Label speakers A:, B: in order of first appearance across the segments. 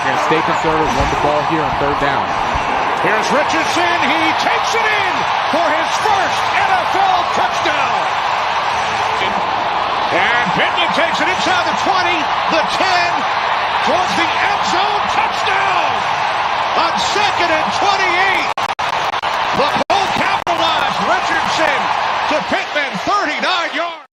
A: going to stay conservative, run the ball here on third down.
B: Here's Richardson. He takes it in for his first NFL touchdown. And Pittman takes it inside the 20, the 10, towards the end zone. Touchdown on 2nd and 28. The Colts capitalized. Richardson to Pittman, 39 yards.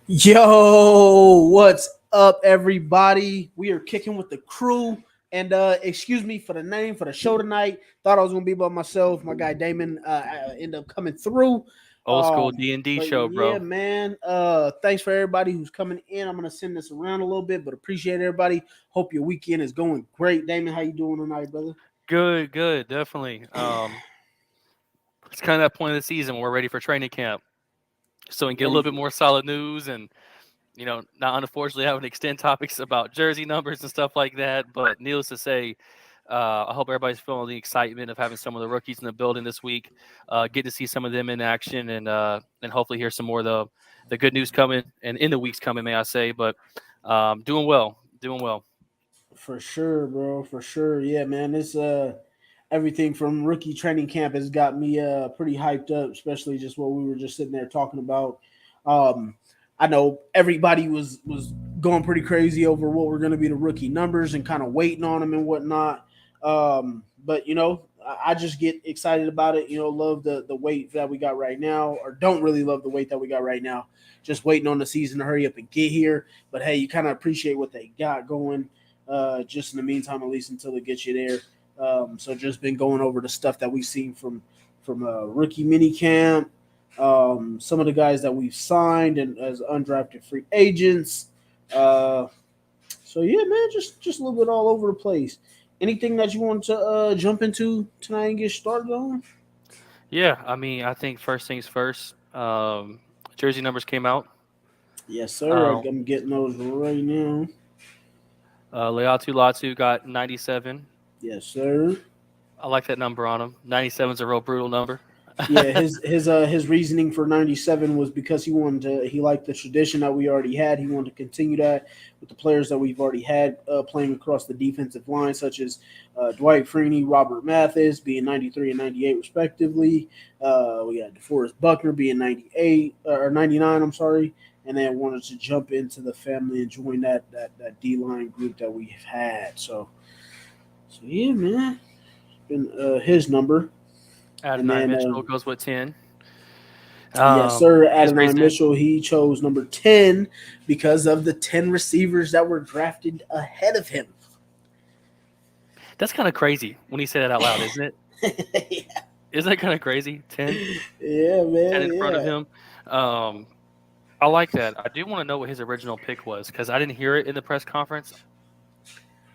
C: Yo, what's up, everybody? We are kicking with the crew. And excuse me for the name for the show tonight. Thought I was gonna be by myself. My guy Damon ended up coming through.
D: Old school D&D show, bro.
C: Yeah, man. Thanks for everybody who's coming in. I'm gonna send this around a little bit, but appreciate everybody. Hope your weekend is going great. Damon, how you doing tonight, brother?
D: Good, definitely. It's kind of that point of the season where we're ready for training camp, so we can get a little bit more solid news and. Not unfortunately having to extend topics about jersey numbers and stuff like that. But needless to say, I hope everybody's feeling the excitement of having some of the rookies in the building this week. Get to see some of them in action and hopefully hear some more of the good news coming and in the weeks coming, may I say. But doing well.
C: For sure, bro. For sure. Yeah, man. This everything from rookie training camp has got me pretty hyped up, especially just what we were just sitting there talking about. I know everybody was going pretty crazy over what were going to be the rookie numbers and kind of waiting on them and whatnot. But, I just get excited about it. Love the wait that we got right now, or don't really love the wait that we got right now. Just waiting on the season to hurry up and get here. But, hey, you kind of appreciate what they got going just in the meantime, at least until it gets you there. So just been going over the stuff that we've seen from rookie mini camp. Some of the guys that we've signed and as undrafted free agents. So yeah, man, just a little bit all over the place. Anything that you want to jump into tonight and get started on?
D: Yeah, I think first things first. Jersey numbers came out.
C: Yes, sir. I'm getting those right now.
D: Leatu Latu got 97.
C: Yes, sir.
D: I like that number on him. 97 is a real brutal number.
C: Yeah, his reasoning for 97 was because he liked the tradition that we already had. He wanted to continue that with the players that we've already had playing across the defensive line, such as Dwight Freeney, Robert Mathis being 93 and 98 respectively. We got DeForest Buckner being 98 or 99. I'm sorry, and then wanted to jump into the family and join that D-line group that we've had. So yeah, man, it's been his number.
D: Adonai Mitchell goes with 10.
C: Yes, sir. Adonai Mitchell, he chose number 10 because of the 10 receivers that were drafted ahead of him.
D: That's kind of crazy when you say that out loud, isn't it?
C: Yeah.
D: Isn't that kind of crazy? 10?
C: Yeah, man.
D: 10 in front of him. I like that. I do want to know what his original pick was because I didn't hear it in the press conference.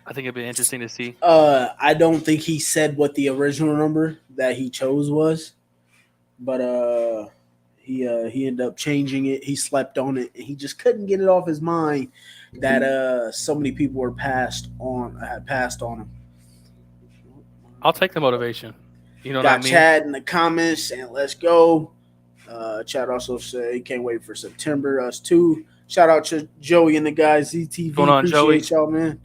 D: I think it'd be interesting to see.
C: I don't think he said what the original number that he chose was, but he ended up changing it. He slept on it. He just couldn't get it off his mind that so many people had passed on him.
D: I'll take the motivation. You know
C: got
D: what I mean?
C: Chad in the comments saying let's go. Chad also said he can't wait for September. Us too. Shout out to Joey and the guys. ZTV.
D: Going on,
C: Appreciate
D: Joey.
C: y'all, man.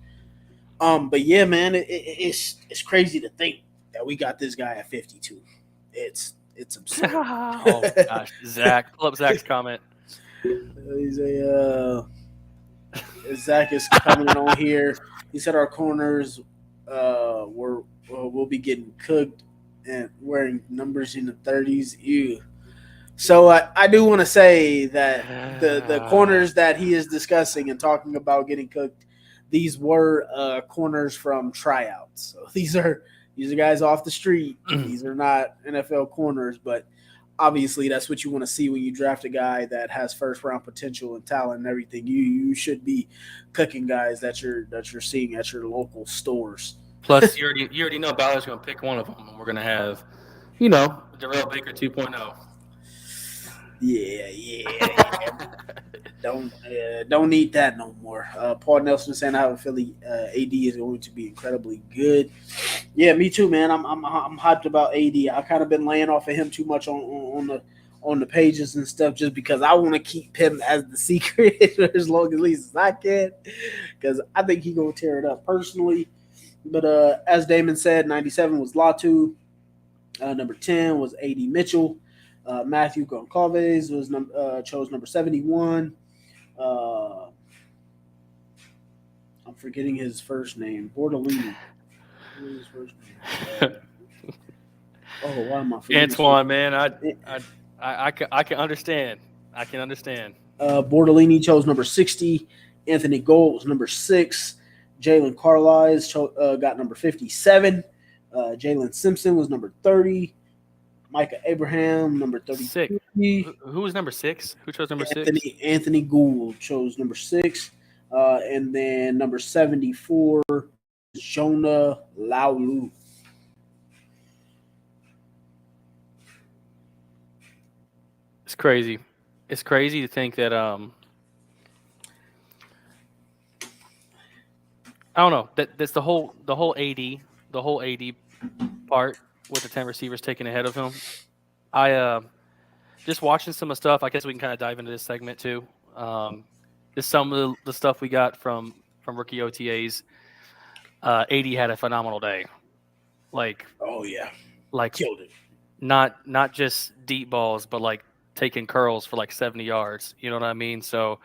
C: But yeah, man, it's crazy to think that we got this guy at 52. It's absurd.
D: Oh gosh, Zach, pull up Zach's comment.
C: He's Zach is coming in on here. He said our corners will be getting cooked and wearing numbers in the 30s. Ew. So I do want to say that the corners that he is discussing and talking about getting cooked. These were corners from tryouts. So these are guys off the street. These are not NFL corners, but obviously that's what you want to see when you draft a guy that has first round potential and talent and everything. You should be cooking guys that you're seeing at your local stores.
D: Plus, you already know Ballard's going to pick one of them, and we're going to have, Darrell Baker 2.0.
C: Yeah. Don't need that no more. Paul Nelson saying I have a feeling AD is going to be incredibly good. Yeah, me too, man. I'm hyped about AD. I kind of been laying off of him too much on the pages and stuff just because I want to keep him as the secret for as long as I can because I think he's gonna tear it up personally. But as Damon said, 97 was Latu. Number 10 was A.D. Mitchell. Matthew Goncalves was chose number 71. I'm forgetting his first name. Bordolini. What was his first name? Oh, why am I forgetting?
D: Antoine, man, I can understand. I can understand.
C: Bordolini chose number 60. Anthony Gold was number 6. Jalen Carlisle got number 57. Jalen Simpson was number 30. Micah Abraham, number 33.
D: 6. Who was number 6? Who chose number 6?
C: Anthony Gould chose number 6. And then number 74, Jonah Laulu.
D: It's crazy. It's crazy to think that I don't know. That's the whole AD part with the 10 receivers taking ahead of him. I just watching some of the stuff. I guess we can kind of dive into this segment too. Just some of the stuff we got from rookie OTAs. AD had a phenomenal day.
C: Oh yeah,
D: killed it. Not just deep balls, but like taking curls for like 70 yards. You know what I mean? So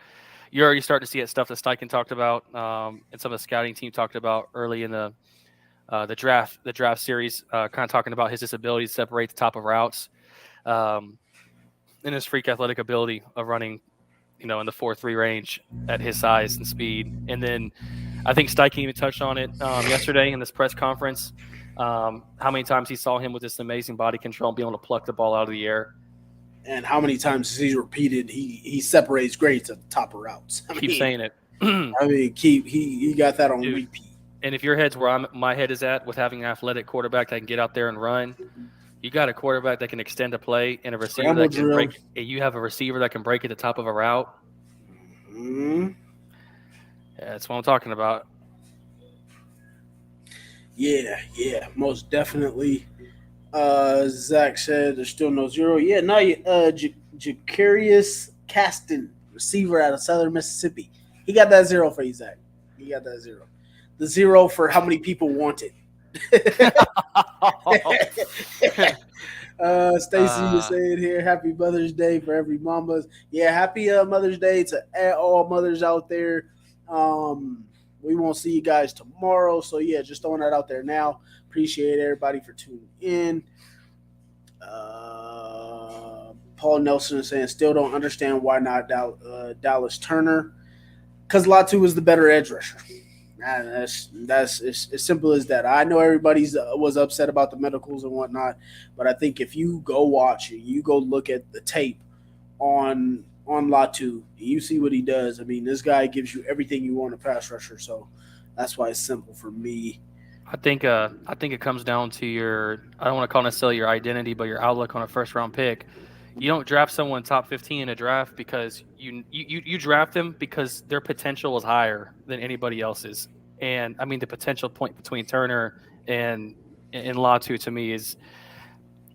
D: you're already starting to see that stuff that Steichen talked about, and some of the scouting team talked about early in the draft series, kind of talking about his ability to separate the top of routes, and his freak athletic ability of running, in the 4.3 range at his size and speed. And then I think Steichen even touched on it yesterday in this press conference, how many times he saw him with this amazing body control and being able to pluck the ball out of the air.
C: And how many times he's repeated he separates grades at the top of routes.
D: Keep saying it.
C: He got that on repeat.
D: And if your head's where my head is at with having an athletic quarterback that can get out there and run, you got a quarterback that can extend a play and a receiver that can break. You have a receiver that can break at the top of a route.
C: Mm-hmm.
D: Yeah, that's what I'm talking about.
C: Yeah, most definitely. Zach said there's still no 0. Yeah, no. Jacarius Caston, receiver out of Southern Mississippi. He got that 0 for you, Zach. He got that 0. The 0 for how many people want it. Stacy was saying here, happy Mother's Day for every mamas. Yeah, happy Mother's Day to all mothers out there. We won't see you guys tomorrow. So, yeah, just throwing that out there now. Appreciate everybody for tuning in. Paul Nelson is saying, still don't understand why not Dallas Turner. Because Latu is the better edge rusher. That's as simple as that. I know everybody's was upset about the medicals and whatnot, but I think if you go watch it, you go look at the tape on Latu, you see what he does. I mean, this guy gives you everything you want a pass rusher, so that's why it's simple for me.
D: I think it comes down to your, I don't want to call necessarily your identity, but your outlook on a first round pick. You don't draft someone top 15 in a draft because you draft them because their potential is higher than anybody else's. And I mean, the potential point between Turner and Latu to me is,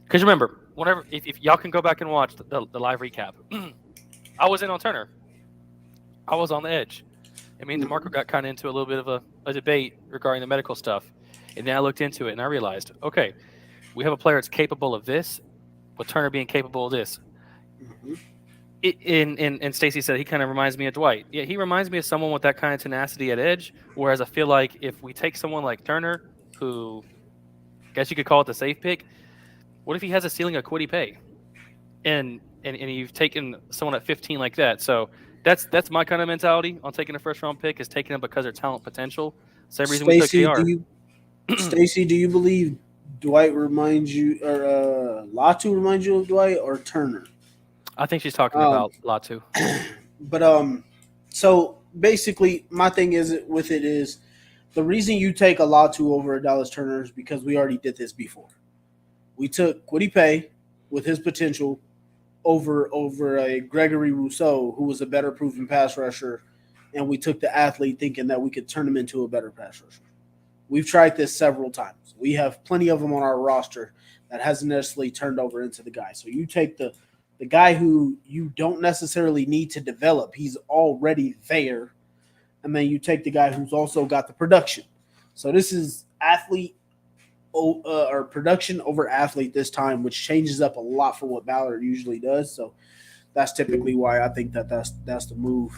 D: because remember, whenever if y'all can go back and watch the live recap, I was in on Turner. I was on the edge. I mean, DeMarco got kind of into a little bit of a debate regarding the medical stuff. And then I looked into it and I realized, okay, we have a player that's capable of this, with Turner being capable of this. Mm-hmm. And Stacy said he kind of reminds me of Dwight. Yeah, he reminds me of someone with that kind of tenacity at edge, whereas I feel like if we take someone like Turner, who I guess you could call it the safe pick, what if he has a ceiling of Kwity Paye? And you've taken someone at 15 like that. So that's my kind of mentality on taking a first-round pick, is taking them because of talent potential. Same reason we took JR.
C: Stacy, do you believe Dwight reminds you, or Latu reminds you of Dwight, or Turner?
D: I think she's talking about Latu.
C: But so basically, my thing is with it is the reason you take a Latu over a Dallas Turner is because we already did this before. We took Kwity Paye with his potential over a Gregory Rousseau, who was a better proven pass rusher, and we took the athlete thinking that we could turn him into a better pass rusher. We've tried this several times. We have plenty of them on our roster that hasn't necessarily turned over into the guy. So you take the guy who you don't necessarily need to develop. He's already there. And then you take the guy who's also got the production. So this is athlete or production over athlete this time, which changes up a lot from what Ballard usually does. So that's typically why I think that's the move.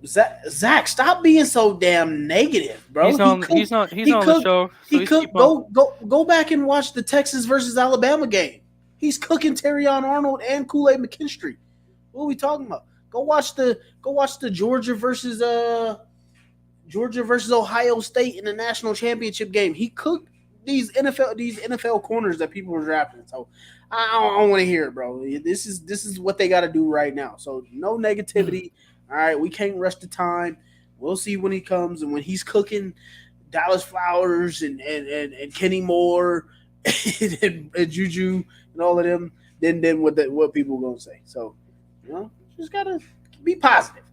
C: Zach, stop being so damn negative, bro.
D: He's on the show. So
C: He cooked. Go back and watch the Texas versus Alabama game. He's cooking Terrion Arnold and Kool-Aid McKinstry. What are we talking about? Go watch the Georgia versus Ohio State in the national championship game. He cooked these NFL corners that people were drafting. So I don't want to hear it, bro. This is what they got to do right now. So no negativity. All right, we can't rush the time. We'll see when he comes and when he's cooking Dallas Flowers and Kenny Moore and Juju and all of them. Then what people gonna say? So just gotta be positive.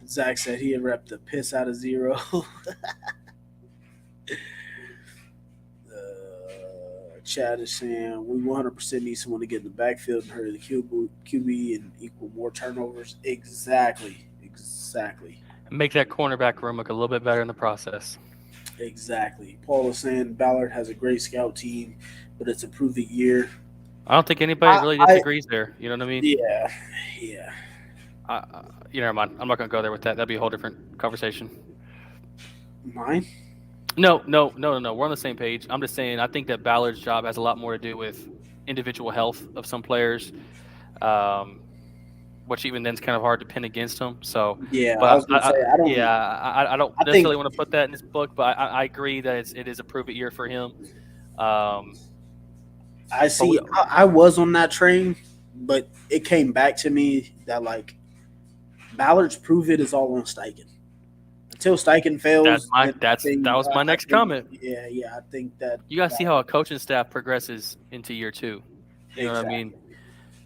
C: Zach said he had repped the piss out of Zero. Chad is saying we 100% need someone to get in the backfield and hurry the QB and equal more turnovers. Exactly.
D: Make that cornerback room look a little bit better in the process.
C: Exactly. Paul is saying Ballard has a great scout team, but it's a prove-it year.
D: I don't think anybody really disagrees there. You know what I mean?
C: Yeah.
D: Never mind. I'm not going to go there with that. That'd be a whole different conversation.
C: Mine?
D: No. We're on the same page. I'm just saying I think that Ballard's job has a lot more to do with individual health of some players, which even then is kind of hard to pin against him. So
C: yeah, but I was going to say
D: I don't necessarily want to put that in his book, but I agree that it is a prove-it year for him.
C: I see. I was on that train, but it came back to me that like Ballard's prove it is all on Steichen. Until Steichen fails,
D: that was my next comment.
C: Yeah, I think that
D: you got to see how a coaching staff progresses into year two. You know what I mean?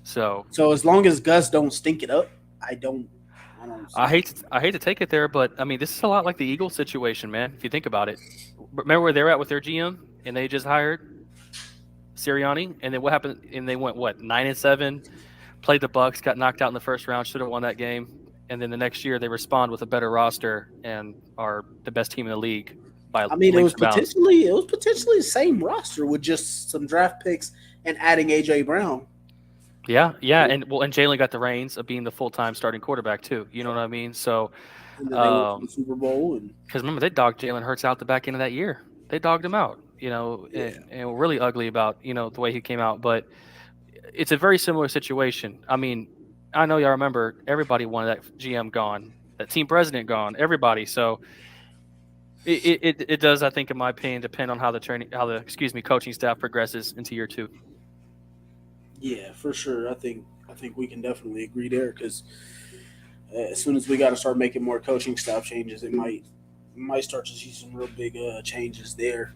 D: So
C: as long as Gus don't stink it up, I hate
D: to take it there, but I mean this is a lot like the Eagles situation, man. If you think about it, remember where they're at with their GM, and they just hired Sirianni, and then what happened? And they went 9-7, played the Bucs, got knocked out in the first round, should have won that game. And then the next year they respond with a better roster and are the best team in the league.
C: It was potentially the same roster with just some draft picks and adding AJ Brown.
D: Yeah, and Jalen got the reins of being the full-time starting quarterback too. You know what I mean? So,
C: and then they went to the Super Bowl,
D: because remember they dogged Jalen Hurts out the back end of that year. They dogged him out, and were really ugly about the way he came out. But it's a very similar situation. I mean, I know y'all remember everybody wanted that GM gone, that team president gone, everybody. So it does, I think, in my opinion, depend on how the coaching staff progresses into year two.
C: Yeah, for sure. I think we can definitely agree there because as soon as we got to start making more coaching staff changes, it might start to see some real big changes there.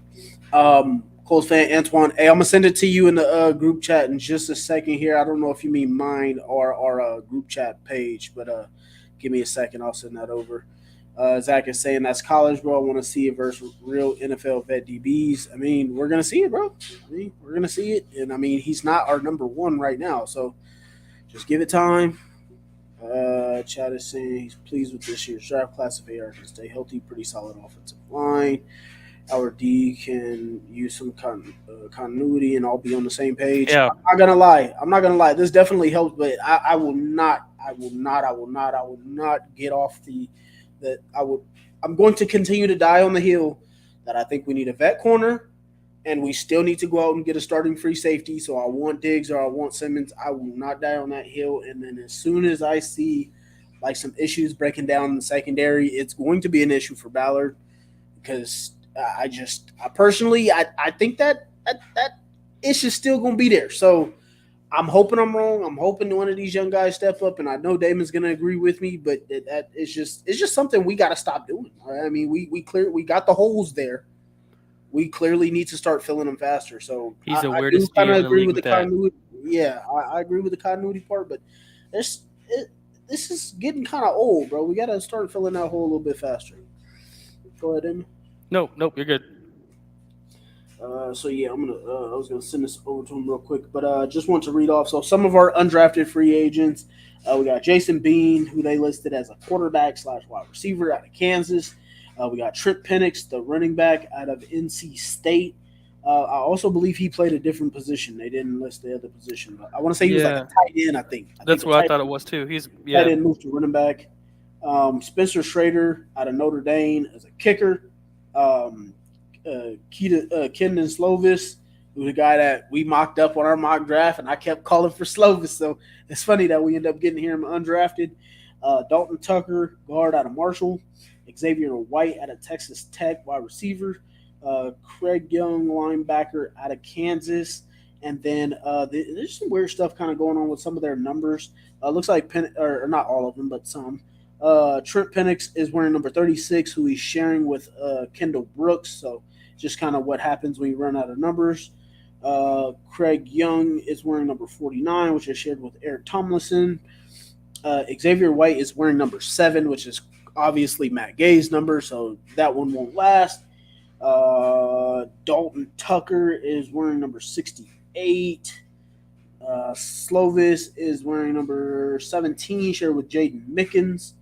C: Colts fan Antoine, hey, I'm gonna send it to you in the group chat in just a second here. I don't know if you mean mine or our group chat page, but give me a second. I'll send that over. Zach is saying that's college, bro. I want to see it versus real NFL vet DBs. I mean, we're gonna see it, bro. We're gonna see it, and I mean, he's not our number one right now, so just give it time. Chad is saying he's pleased with this year's draft class. If AR can stay healthy, pretty solid offensive line. Our D can use some continuity, and I'll be on the same page.
D: Yeah.
C: I'm not gonna lie. This definitely helps, but I will not get off I'm going to continue to die on the hill that I think we need a vet corner, and we still need to go out and get a starting free safety. So I want Diggs or I want Simmons. I will not die on that hill. And then as soon as I see like some issues breaking down in the secondary, it's going to be an issue for Ballard because I personally think that issue's still going to be there. So I'm hoping I'm wrong. I'm hoping one of these young guys step up, and I know Damon's going to agree with me. But that it's just something we got to stop doing. Right? I mean, we got the holes there. We clearly need to start filling them faster. So
D: he's the weirdest GM in the league with that.
C: Continuity. Yeah, I agree with the continuity part, but this is getting kind of old, bro. We got to start filling that hole a little bit faster. Go ahead, Damon.
D: Nope, you're good.
C: So yeah, I'm gonna. I was gonna send this over to him real quick, but just want to read off. So some of our undrafted free agents. We got Jason Bean, who they listed as a quarterback slash wide receiver out of Kansas. We got Trip Penix, the running back out of NC State. I also believe he played a different position. They didn't list the other position, but I want to say he was like a
D: Yeah,
C: tight end. I think. I think
D: that's
C: a
D: what I
C: tight
D: thought it was too. He's
C: tight
D: yeah.
C: end moved to running back. Spencer Schrader out of Notre Dame as a kicker. Um, Kendon Slovis, who's the guy that we mocked up on our mock draft, and I kept calling for Slovis. So it's funny that we end up getting him undrafted. Dalton Tucker, guard out of Marshall. Xavier White out of Texas Tech, wide receiver. Craig Young, linebacker out of Kansas. And then there's some weird stuff kind of going on with some of their numbers. Looks like or not all of them, but some. Trent Penix is wearing number 36, who he's sharing with Kendall Brooks. So just kind of what happens when you run out of numbers. Craig Young is wearing number 49, which is shared with Eric Tomlinson. Xavier White is wearing number 7, which is obviously Matt Gay's number, so that one won't last. Dalton Tucker is wearing number 68. Slovis is wearing number 17, shared with Jaden Mickens.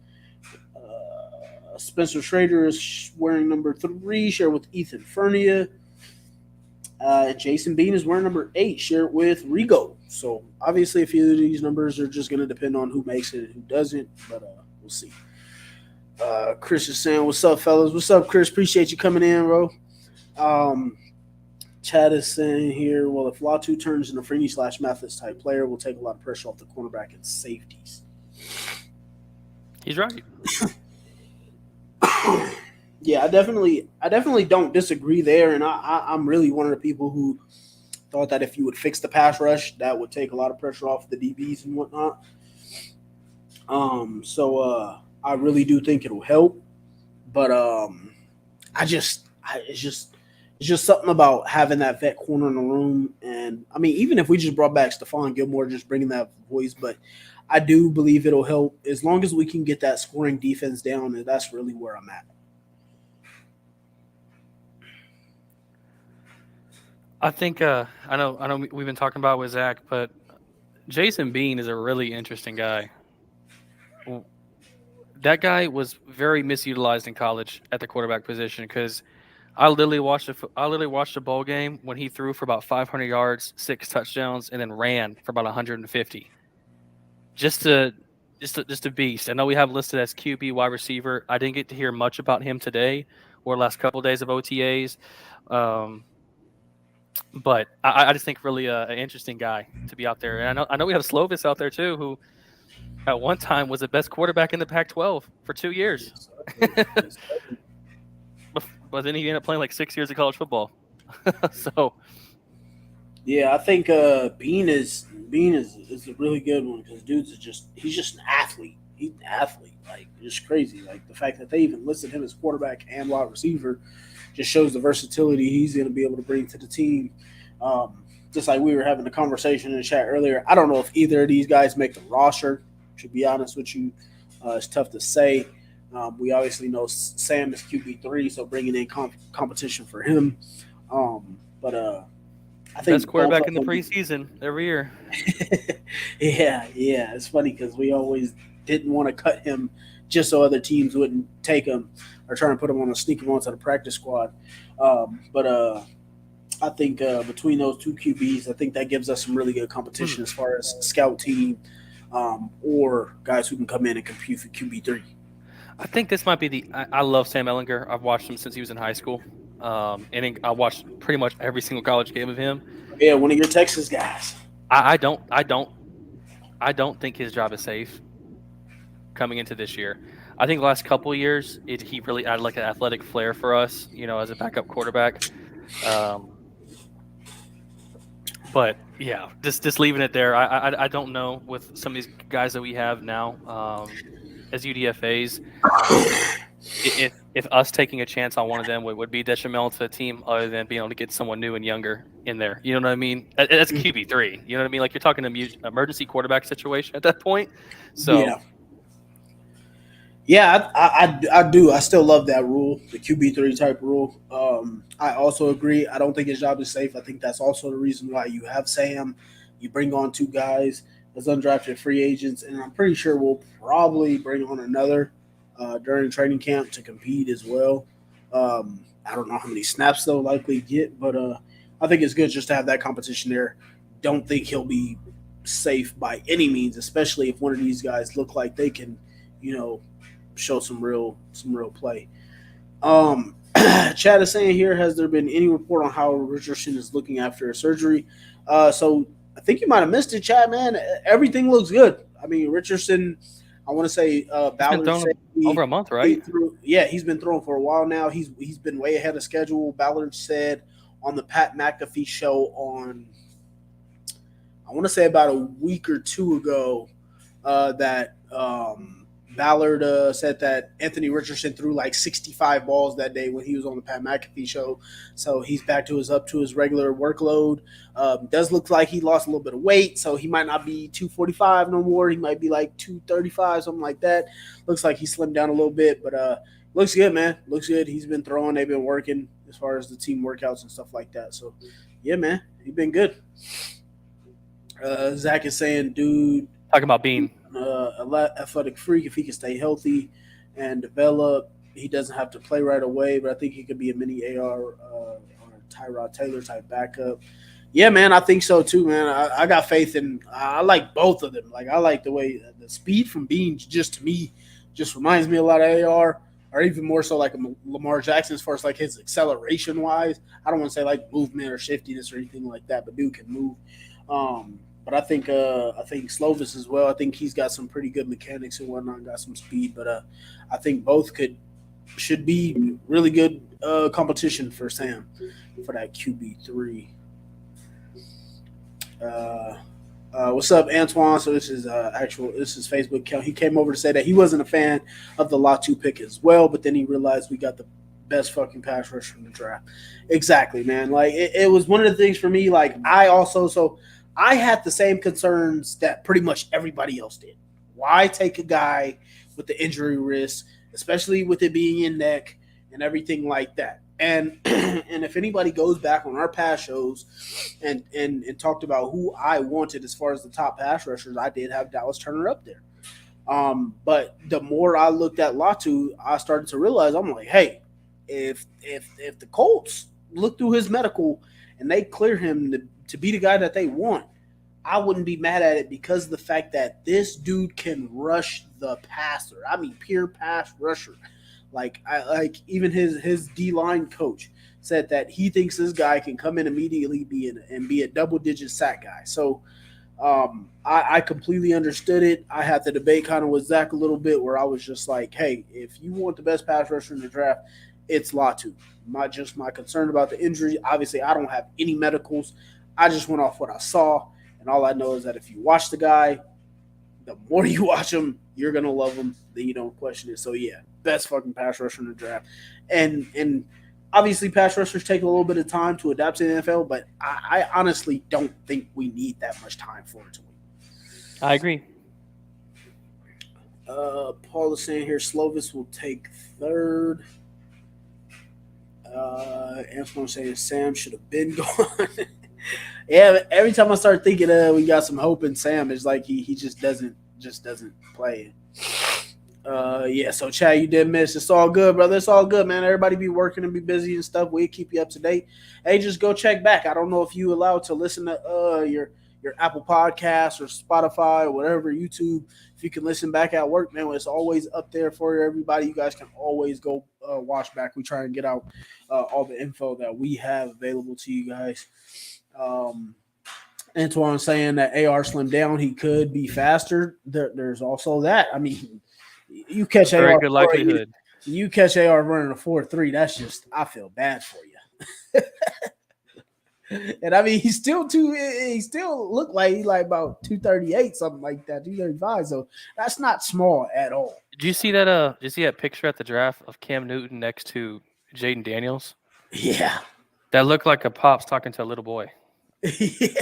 C: Spencer Schrader is wearing number 3, shared with Ethan Fernia. Jason Bean is wearing number 8, shared with Rigo. So obviously, a few of these numbers are just going to depend on who makes it and who doesn't, but we'll see. Chris is saying, "What's up, fellas? What's up, Chris? Appreciate you coming in, bro." Chad is saying here, well, if Latu turns into a Freeney / Mathis type player, we'll take a lot of pressure off the cornerback and safeties.
D: He's right.
C: Yeah, I definitely don't disagree there, and I'm really one of the people who thought that if you would fix the pass rush, that would take a lot of pressure off the DBs and whatnot. So I really do think it'll help, but it's just something about having that vet corner in the room, and I mean, even if we just brought back Stephon Gilmore, just bringing that voice, but I do believe it'll help as long as we can get that scoring defense down, and that's really where I'm at.
D: I think I know we've been talking about with Zach, but Jason Bean is a really interesting guy. That guy was very misutilized in college at the quarterback position because I literally watched a bowl game when he threw for about 500 yards, 6 touchdowns, and then ran for about 150. Just a beast. I know we have listed as QB wide receiver. I didn't get to hear much about him today or last couple of days of OTAs. But I just think really an interesting guy to be out there. And I know we have Slovis out there too, who at one time was the best quarterback in the Pac-12 for 2 years. But then he ended up playing like 6 years of college football. So
C: yeah, I think Bean is a really good one because he's just an athlete. He's an athlete, like just crazy. Like the fact that they even listed him as quarterback and wide receiver just shows the versatility he's going to be able to bring to the team. Just like we were having a conversation in the chat earlier, I don't know if either of these guys make the roster. To be honest with you, it's tough to say. We obviously know Sam is QB3, so bringing in competition for him. But I think
D: best quarterback in the preseason every year.
C: yeah, it's funny because we always didn't want to cut him just so other teams wouldn't take him or trying to put him on a sneak him onto the practice squad. But I think between those two QBs, I think that gives us some really good competition as far as scout team or guys who can come in and compete for QB3.
D: I think this might be I love Sam Ehlinger. I've watched him since he was in high school. And I watched pretty much every single college game of him.
C: Yeah, one of your Texas guys.
D: I don't think his job is safe coming into this year. I think the last couple of years, he really added like an athletic flair for us, as a backup quarterback. But yeah, just leaving it there. I don't know with some of these guys that we have now as UDFAs. If us taking a chance on one of them would be detrimental to the team, other than being able to get someone new and younger in there. You know what I mean? That's QB3. You know what I mean? Like you're talking emergency quarterback situation at that point. So
C: Yeah, I do. I still love that rule, the QB3 type rule. I also agree. I don't think his job is safe. I think that's also the reason why you have Sam. You bring on two guys as undrafted free agents, and I'm pretty sure we'll probably bring on another during training camp to compete as well. I don't know how many snaps they'll likely get, but I think it's good just to have that competition there. Don't think he'll be safe by any means, especially if one of these guys look like they can, you know, show some real play. Chad is saying here, has there been any report on how Richardson is looking after a surgery? So I think you might have missed it, Chad. Man, everything looks good. I mean, Richardson. I want to say
D: He's been
C: Ballard
D: throwing
C: said
D: over a month, right?
C: he's been throwing for a while now. He's been way ahead of schedule. Ballard said on the Pat McAfee show on, I want to say about a week or two ago, that Ballard said that Anthony Richardson threw like 65 balls that day when he was on the Pat McAfee show. So he's back to his regular workload. Does look like he lost a little bit of weight, so he might not be 245 no more. He might be like 235, something like that. Looks like he slimmed down a little bit, but looks good, man. Looks good. He's been throwing. They've been working as far as the team workouts and stuff like that. So yeah, man, he's been good. Zach is saying, dude,
D: Talking about Bean.
C: athletic freak. If he can stay healthy and develop, he doesn't have to play right away. But I think he could be a mini AR or Tyrod Taylor type backup. Yeah, man, I think so too, man. I got faith in. I like both of them. Like I like the way the speed from Bean just to me just reminds me a lot of AR, or even more so like a Lamar Jackson as far as like his acceleration wise. I don't want to say like movement or shiftiness or anything like that, but dude can move. But I think Slovis as well. I think he's got some pretty good mechanics and whatnot, got some speed. But I think both should be really good competition for Sam for that QB3. What's up, Antoine? So this is Facebook account. He came over to say that he wasn't a fan of the Latu pick as well, but then he realized we got the best fucking pass rusher from the draft. Exactly, man. Like it was one of the things for me. Like I had the same concerns that pretty much everybody else did. Why take a guy with the injury risk, especially with it being in neck and everything like that? And and if anybody goes back on our past shows and talked about who I wanted as far as the top pass rushers, I did have Dallas Turner up there. But the more I looked at Latu, I started to realize I'm like, hey, if the Colts look through his medical and they clear him to be the guy that they want, I wouldn't be mad at it because of the fact that this dude can rush the passer. I mean, pure pass rusher. Like even his D-line coach said that he thinks this guy can come in immediately be a double-digit sack guy. So I completely understood it. I had the debate kind of with Zach a little bit where I was just like, hey, if you want the best pass rusher in the draft, it's Latu. My concern about the injury. Obviously, I don't have any medicals. I just went off what I saw, and all I know is that if you watch the guy, the more you watch him, you're gonna love him. Then you don't question it. So yeah, best fucking pass rusher in the draft, and obviously pass rushers take a little bit of time to adapt to the NFL, but I honestly don't think we need that much time for it to win.
D: I agree.
C: Paul is saying here, Slovis will take third. Antoine saying Sam should have been gone. Yeah, every time I start thinking we got some hope in Sam, it's like he just doesn't play. Yeah, so Chad, you did miss. It's all good, brother. It's all good, man. Everybody be working and be busy and stuff. We keep you up to date. Hey, just go check back. I don't know if you allowed to listen to your Apple Podcasts or Spotify or whatever, YouTube. If you can listen back at work, man, it's always up there for everybody. You guys can always go watch back. We try and get out all the info that we have available to you guys. Antoine saying that AR slimmed down. He could be faster. There's also that. I mean, you catch
D: Very
C: AR.
D: good likelihood.
C: You catch AR running a 4.3. That's just, I feel bad for you. And I mean, he still looked like he's like about 238, something like that, 235. So that's not small at all.
D: Did you see that picture at the draft of Cam Newton next to Jaden Daniels?
C: Yeah.
D: That looked like a pop's talking to a little boy.
C: Yeah.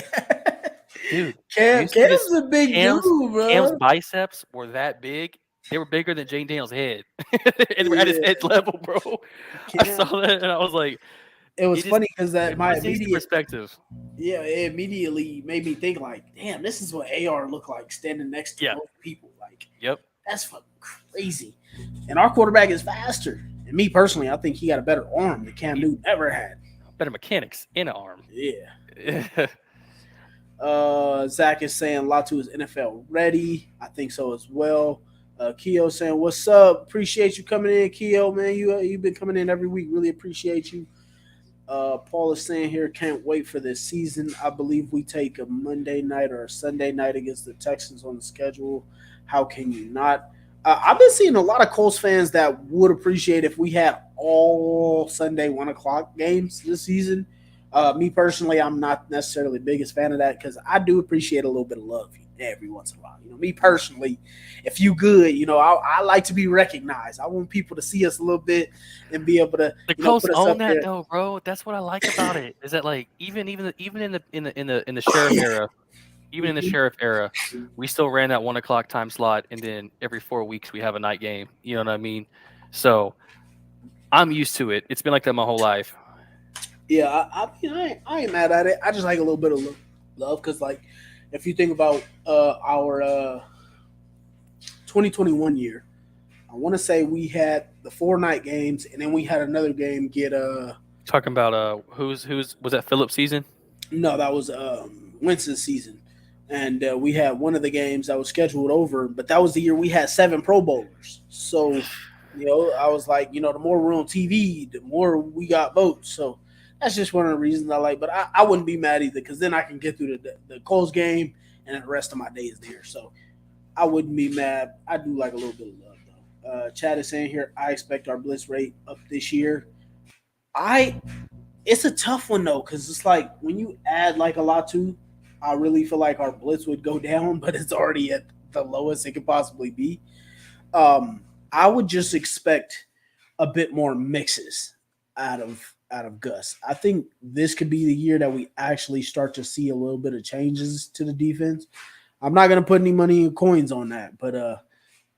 D: Dude,
C: Cam's a big dude, bro.
D: Cam's biceps were that big. They were bigger than Jane Daniels' head, and they were at his head level, bro. I saw that and I was like,
C: it was funny because that
D: it
C: my
D: puts things in
C: immediate
D: perspective.
C: yeah, it immediately made me think like, damn, this is what AR looked like standing next to
D: Yeah.
C: both people. Like,
D: Yep.
C: that's fucking crazy. And our quarterback is faster. And me personally, I think he got a better arm than Cam Newton ever had.
D: Better mechanics in an arm.
C: Yeah. Zach is saying Latu is NFL ready. I think so as well. Keo saying, "What's up? Appreciate you coming in, Keo, man. You've been coming in every week. Really appreciate you." Paul is saying here, "Can't wait for this season. I believe we take a Monday night or a Sunday night against the Texans on the schedule. How can you not?" I've been seeing a lot of Colts fans that would appreciate if we had all Sunday 1:00 games this season. Me personally, I'm not necessarily the biggest fan of that because I do appreciate a little bit of love every once in a while. You know, me personally, if you good, you know, I like to be recognized. I want people to see us a little bit and be able to.
D: The Colts own that though, bro. That's what I like about it. Is that like even in the sheriff era, even in the sheriff era, we still ran that 1:00 time slot, and then every 4 weeks we have a night game. You know what I mean? So I'm used to it. It's been like that my whole life.
C: Yeah, I ain't mad at it. I just like a little bit of love because, like, if you think about our 2021 year, I want to say we had the 4-night games, and then we had another game get
D: talking about who's was that Phillips season?
C: No, that was Winston's season, and we had one of the games that was scheduled over, but that was the year we had 7 Pro Bowlers. So, you know, I was like, you know, the more we're on TV, the more we got votes. So that's just one of the reasons I like. But I wouldn't be mad either because then I can get through the Colts game and then the rest of my day is there. So I wouldn't be mad. I do like a little bit of love though. Chad is saying here, I expect our blitz rate up this year. It's a tough one though because it's like when you add like a lot to, I really feel like our blitz would go down, but it's already at the lowest it could possibly be. I would just expect a bit more mixes out of Gus. I think this could be the year that we actually start to see a little bit of changes to the defense. I'm not going to put any money in coins on that, but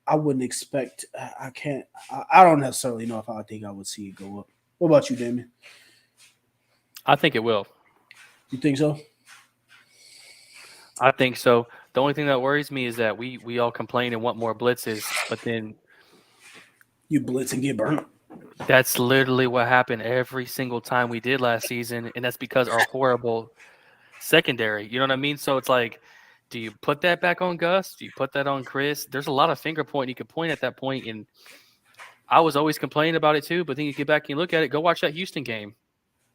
C: I wouldn't expect. I can't. I don't necessarily know if I think I would see it go up. What about you, Damien?
D: I think it will.
C: You think so?
D: I think so. The only thing that worries me is that we all complain and want more blitzes, but then
C: you blitz and get burnt.
D: That's literally what happened every single time we did last season, and that's because our horrible secondary. You know what I mean? So it's like, do you put that back on Gus? Do you put that on Chris? There's a lot of finger pointing you could point at that point, and I was always complaining about it too. But then you get back and you look at it. Go watch that Houston game.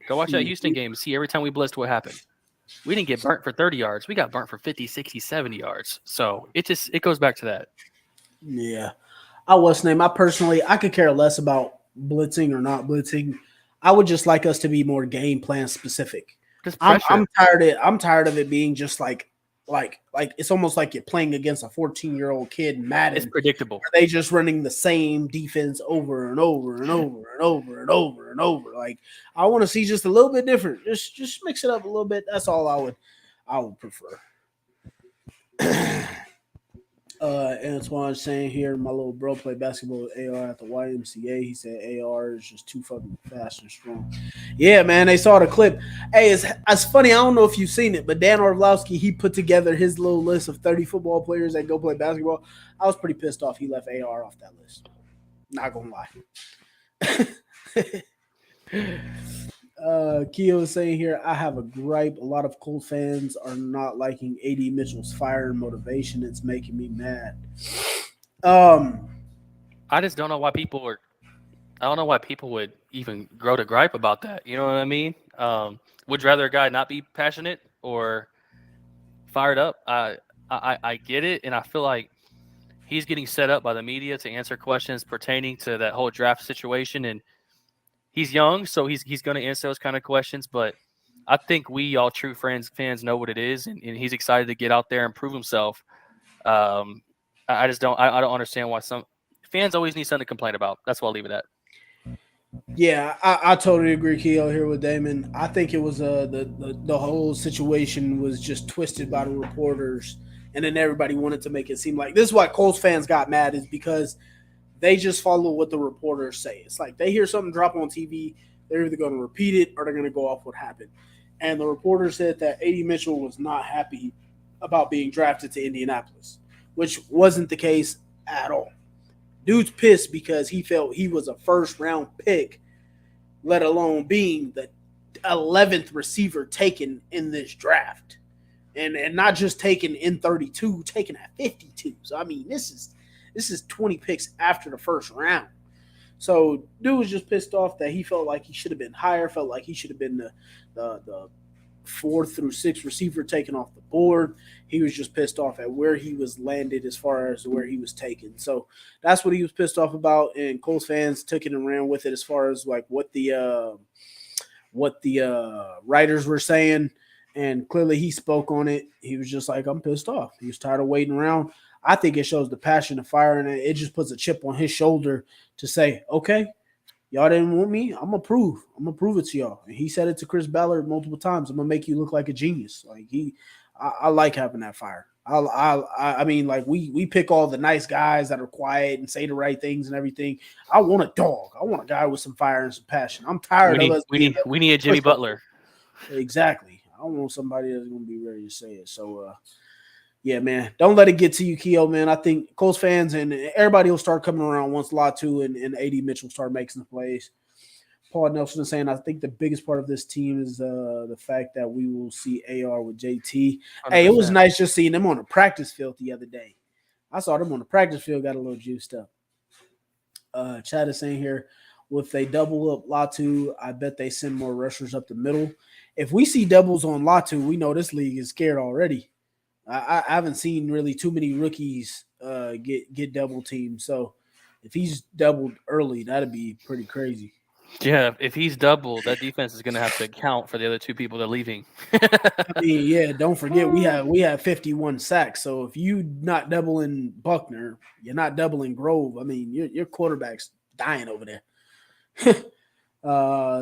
D: Go watch that Houston game and see every time we blitzed what happened. We didn't get burnt for 30 yards. We got burnt for 50, 60, 70 yards. So it goes back to that.
C: Yeah. I personally, I could care less about blitzing or not blitzing. I would just like us to be more game plan specific. I'm tired of it being just like it's almost like you're playing against a 14-year-old kid in Madden.
D: It's predictable.
C: They just running the same defense over and over and over and over and over and over. Like I want to see just a little bit different. Just mix it up a little bit. That's all I would prefer. Antoine's saying here, my little bro played basketball with AR at the YMCA. He said AR is just too fucking fast and strong. Yeah, man, they saw the clip. Hey, it's funny. I don't know if you've seen it, but Dan Orlovsky, he put together his little list of 30 football players that go play basketball. I was pretty pissed off he left AR off that list. Not gonna lie. Keo is saying here, I have a gripe. A lot of Colts fans are not liking AD Mitchell's fire and motivation. It's making me mad.
D: I just don't know why people would even grow to gripe about that. You know what I mean? Would you rather a guy not be passionate or fired up? I get it, and I feel like he's getting set up by the media to answer questions pertaining to that whole draft situation, and he's young, so he's going to answer those kind of questions. But I think we all true fans know what it is, and he's excited to get out there and prove himself. I just don't understand why some fans always need something to complain about. That's why I'll leave it at.
C: Yeah, I totally agree, Keo, here with Damon. I think it was the whole situation was just twisted by the reporters And then everybody wanted to make it seem like this is why Colts fans got mad, is because they just follow what the reporters say. It's like they hear something drop on TV, they're either going to repeat it or they're going to go off what happened. And the reporter said that A.D. Mitchell was not happy about being drafted to Indianapolis, which wasn't the case at all. Dude's pissed because he felt he was a first-round pick, let alone being the 11th receiver taken in this draft. And not just taken in 32, taken at 52. So, I mean, this is 20 picks after the first round. So, dude was just pissed off that he felt like he should have been higher, felt like he should have been the 4th through 6th receiver taken off the board. He was just pissed off at where he was landed as far as where he was taken. So, that's what he was pissed off about, and Colts fans took it and ran with it as far as like what the writers were saying. And clearly he spoke on it. He was just like, I'm pissed off. He was tired of waiting around. I think it shows the passion, the fire, and it just puts a chip on his shoulder to say, okay, y'all didn't want me. I'm going to prove it to y'all. And he said it to Chris Ballard multiple times. I'm going to make you look like a genius. Like I like having that fire. I mean, like we pick all the nice guys that are quiet and say the right things and everything. I want a dog. I want a guy with some fire and some passion. I'm tired of us.
D: We need a Jimmy Butler.
C: Exactly. I want somebody that's going to be ready to say it. So, yeah, man, don't let it get to you, Keo, man. I think Colts fans and everybody will start coming around once Latu and A.D. Mitchell start making some plays. Paul Nelson is saying, I think the biggest part of this team is the fact that we will see AR with JT. 100%. Hey, it was nice just seeing them on the practice field the other day. I saw them on the practice field, got a little juiced up. Chad is saying here, well, if they double up Latu, I bet they send more rushers up the middle. If we see doubles on Latu, we know this league is scared already. I haven't seen really too many rookies get double teamed. So if he's doubled early, that'd be pretty crazy.
D: Yeah, if he's doubled, that defense is going to have to account for the other 2 people that are leaving.
C: I mean, yeah, don't forget we have 51 sacks. So if you not doubling Buckner, you're not doubling Grove. I mean, your quarterback's dying over there.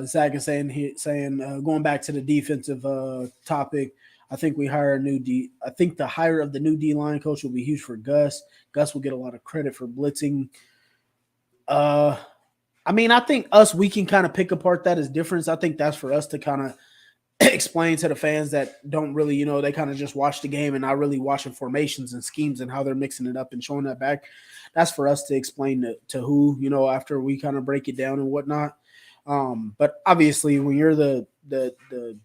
C: Zach is saying going back to the defensive topic, I think we hire a new D. I think the hire of the new D line coach will be huge for Gus. Gus will get a lot of credit for blitzing. I mean, I think we can kind of pick apart that as difference. I think that's for us to kind of explain to the fans that don't really, they kind of just watch the game and not really watching formations and schemes and how they're mixing it up and showing that back. That's for us to explain to who, after we kind of break it down and whatnot. But obviously when you're the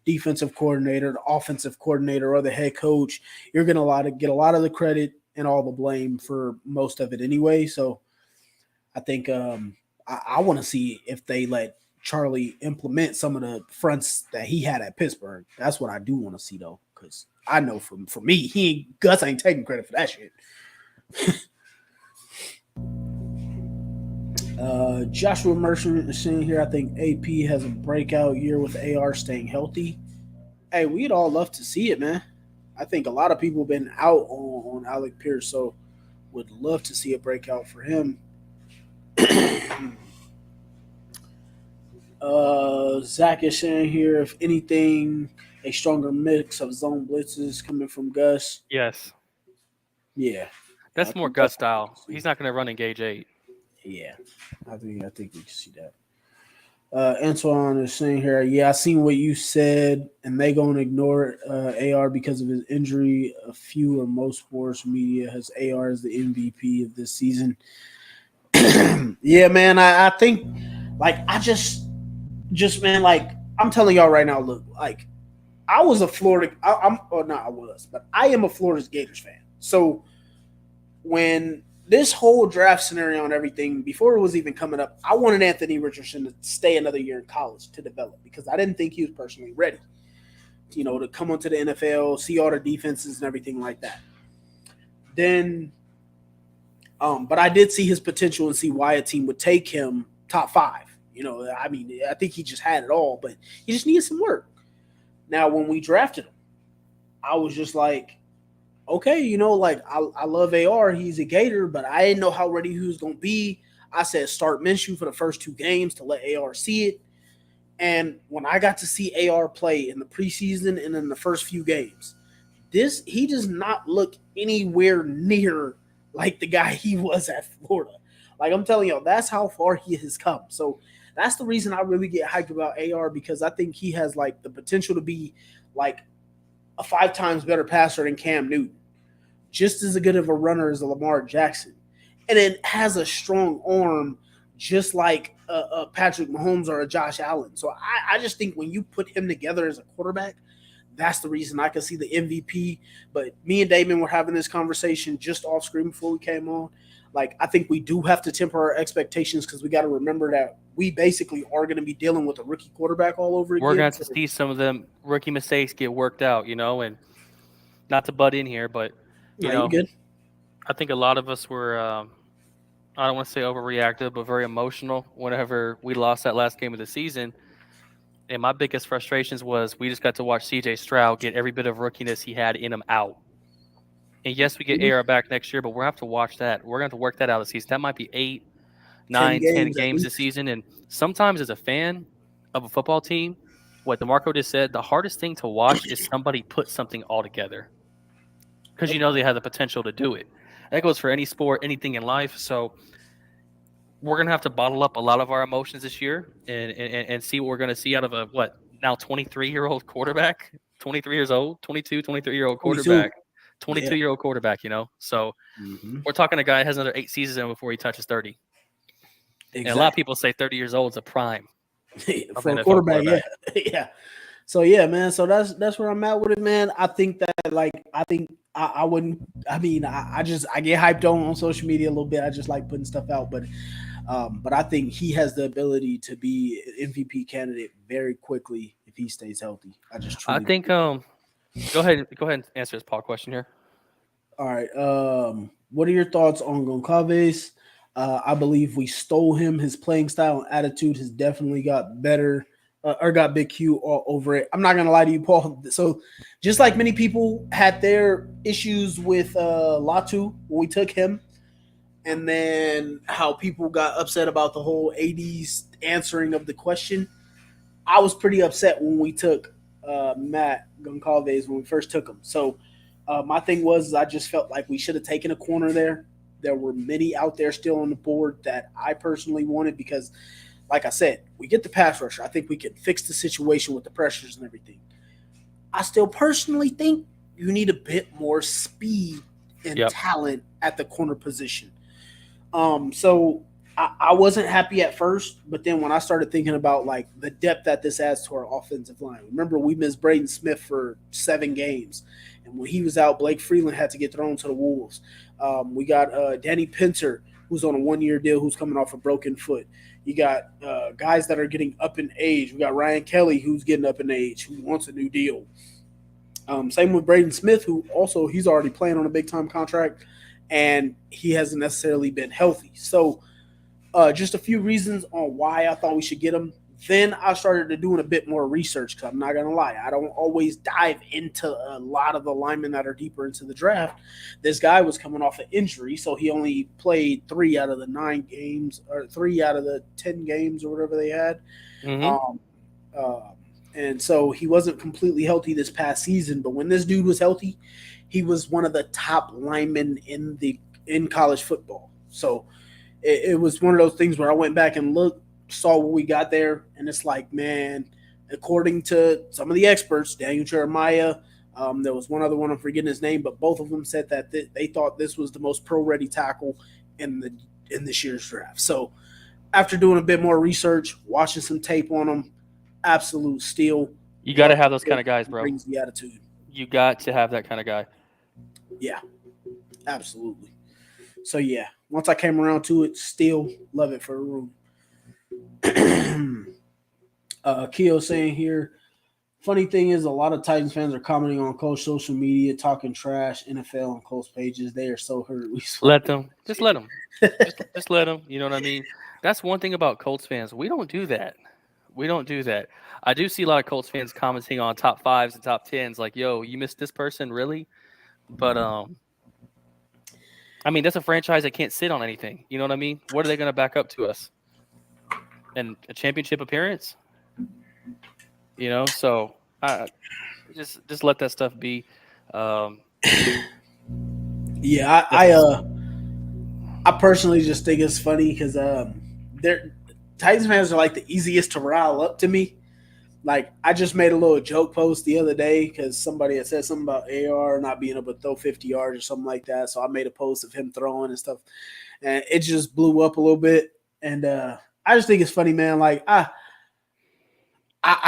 C: defensive coordinator, the offensive coordinator, or the head coach, you're going to get a lot of the credit and all the blame for most of it anyway. So I think I want to see if they let Charlie implement some of the fronts that he had at Pittsburgh. That's what I do want to see though, because I know for me, Gus ain't taking credit for that shit. Joshua Mercer is saying here, I think AP has a breakout year with AR staying healthy. Hey, we'd all love to see it, man. I think a lot of people have been out on Alec Pierce, so would love to see a breakout for him. Zach is saying here, if anything, a stronger mix of zone blitzes coming from Gus.
D: Yes.
C: Yeah.
D: That's more Gus style. He's not going to run engage 8.
C: Yeah, I think we can see that. Antoine is saying here, yeah, I seen what you said, and they gonna ignore AR because of his injury. A few or most sports media has AR as the MVP of this season. Yeah, man, I think, like, I just man, like, I'm telling y'all right now, look, like, I was a Florida, I am a Florida Gators fan. So when this whole draft scenario and everything, before it was even coming up, I wanted Anthony Richardson to stay another year in college to develop because I didn't think he was personally ready, to come onto the NFL, see all the defenses and everything like that. Then, but I did see his potential and see why a team would take him top 5. I mean, I think he just had it all, but he just needed some work. Now, when we drafted him, I was just like, okay, like I love AR. He's a Gator, but I didn't know how ready he was going to be. I said start Minshew for the first 2 games to let AR see it. And when I got to see AR play in the preseason and in the first few games, he does not look anywhere near like the guy he was at Florida. Like I'm telling y'all, that's how far he has come. So that's the reason I really get hyped about AR, because I think he has like the potential to be like a 5 times better passer than Cam Newton, just as good of a runner as a Lamar Jackson, and then has a strong arm just like Patrick Mahomes or a Josh Allen. So I just think when you put him together as a quarterback, that's the reason I can see the MVP. But me and Damon were having this conversation just off screen before we came on. Like, I think we do have to temper our expectations, because we got to remember that we basically are going to be dealing with a rookie quarterback all over again.
D: We're going to have to see some of them rookie mistakes get worked out, and not to butt in here, but,
C: You good?
D: I think a lot of us were, I don't want to say overreactive, but very emotional whenever we lost that last game of the season. And my biggest frustrations was we just got to watch CJ Stroud get every bit of rookiness he had in him out. And yes, we get AR back next year, but we're going to have to watch that. We're going to have to work that out of the season. That might be 8, 9, 10 games this season. And sometimes as a fan of a football team, what DeMarco just said, the hardest thing to watch is somebody put something all together, because they have the potential to do it. That goes for any sport, anything in life. So we're going to have to bottle up a lot of our emotions this year and see what we're going to see out of a, now 23-year-old quarterback, 23 years old, 22, 23-year-old quarterback, 22-year-old quarterback, So we're talking a guy that has another 8 seasons in before he touches 30. Exactly. And a lot of people say 30 years old is a prime
C: for a quarterback. Yeah. Yeah. So yeah, man. So that's where I'm at with it, man. I think that I wouldn't. I mean, I get hyped on social media a little bit. I just like putting stuff out, but I think he has the ability to be an MVP candidate very quickly if he stays healthy. I
D: think. Go ahead and answer this Paul question here.
C: All right. What are your thoughts on Goncalves? I believe we stole him. His playing style and attitude has definitely got better. Or got Big Q all over it. I'm not gonna lie to you, Paul. So, just like many people had their issues with Latu when we took him, and then how people got upset about the whole AD's answering of the question, I was pretty upset when we took Matt Goncalves when we first took him. So, my thing was I just felt like we should have taken a corner there. There were many out there still on the board that I personally wanted, because like I said, we get the pass rusher. I think we can fix the situation with the pressures and everything. I still personally think you need a bit more speed and talent at the corner position. So I wasn't happy at first, but then when I started thinking about like the depth that this adds to our offensive line, remember we missed Braden Smith for 7 games. And when he was out, Blake Freeland had to get thrown to the Wolves. We got Danny Pinter, who's on a 1-year deal, who's coming off a broken foot. You got guys that are getting up in age. We got Ryan Kelly, who's getting up in age, who wants a new deal. Same with Braden Smith, who also he's already playing on a big-time contract, and he hasn't necessarily been healthy. So just a few reasons on why I thought we should get him. Then I started doing a bit more research, because I'm not going to lie, I don't always dive into a lot of the linemen that are deeper into the draft. This guy was coming off an injury, so he only played 3 out of the 9 games, or 3 out of the 10 games, or whatever they had. Mm-hmm. And so he wasn't completely healthy this past season. But when this dude was healthy, he was one of the top linemen in college football. So it was one of those things where I went back and looked, saw what we got there, and it's like, man, according to some of the experts, Daniel Jeremiah, there was one other one, I'm forgetting his name, but both of them said that they thought this was the most pro-ready tackle in this year's draft. So after doing a bit more research, watching some tape on him, absolute steal.
D: You got to have those kind of guys, bro.
C: Brings the attitude.
D: You got to have that kind of guy.
C: Yeah, absolutely. So yeah, once I came around to it, still love it for a room. Keo saying here, funny thing is a lot of Titans fans are commenting on Colts social media, talking trash, NFL and Colts pages. They are so hurt.
D: Let them. Just let them. just let them. You know what I mean? That's one thing about Colts fans. We don't do that. I do see a lot of Colts fans commenting on top 5s and top 10s like, yo, you missed this person, really? But I mean, that's a franchise that can't sit on anything. You know what I mean? What are they going to back up to us? And a championship appearance? So just let that stuff be.
C: Yeah, I personally just think it's funny because they're Titans fans are like the easiest to rile up to me. Like I just made a little joke post the other day because somebody had said something about AR not being able to throw 50 yards or something like that. So I made a post of him throwing and stuff, and it just blew up a little bit. And I just think it's funny, man. Like I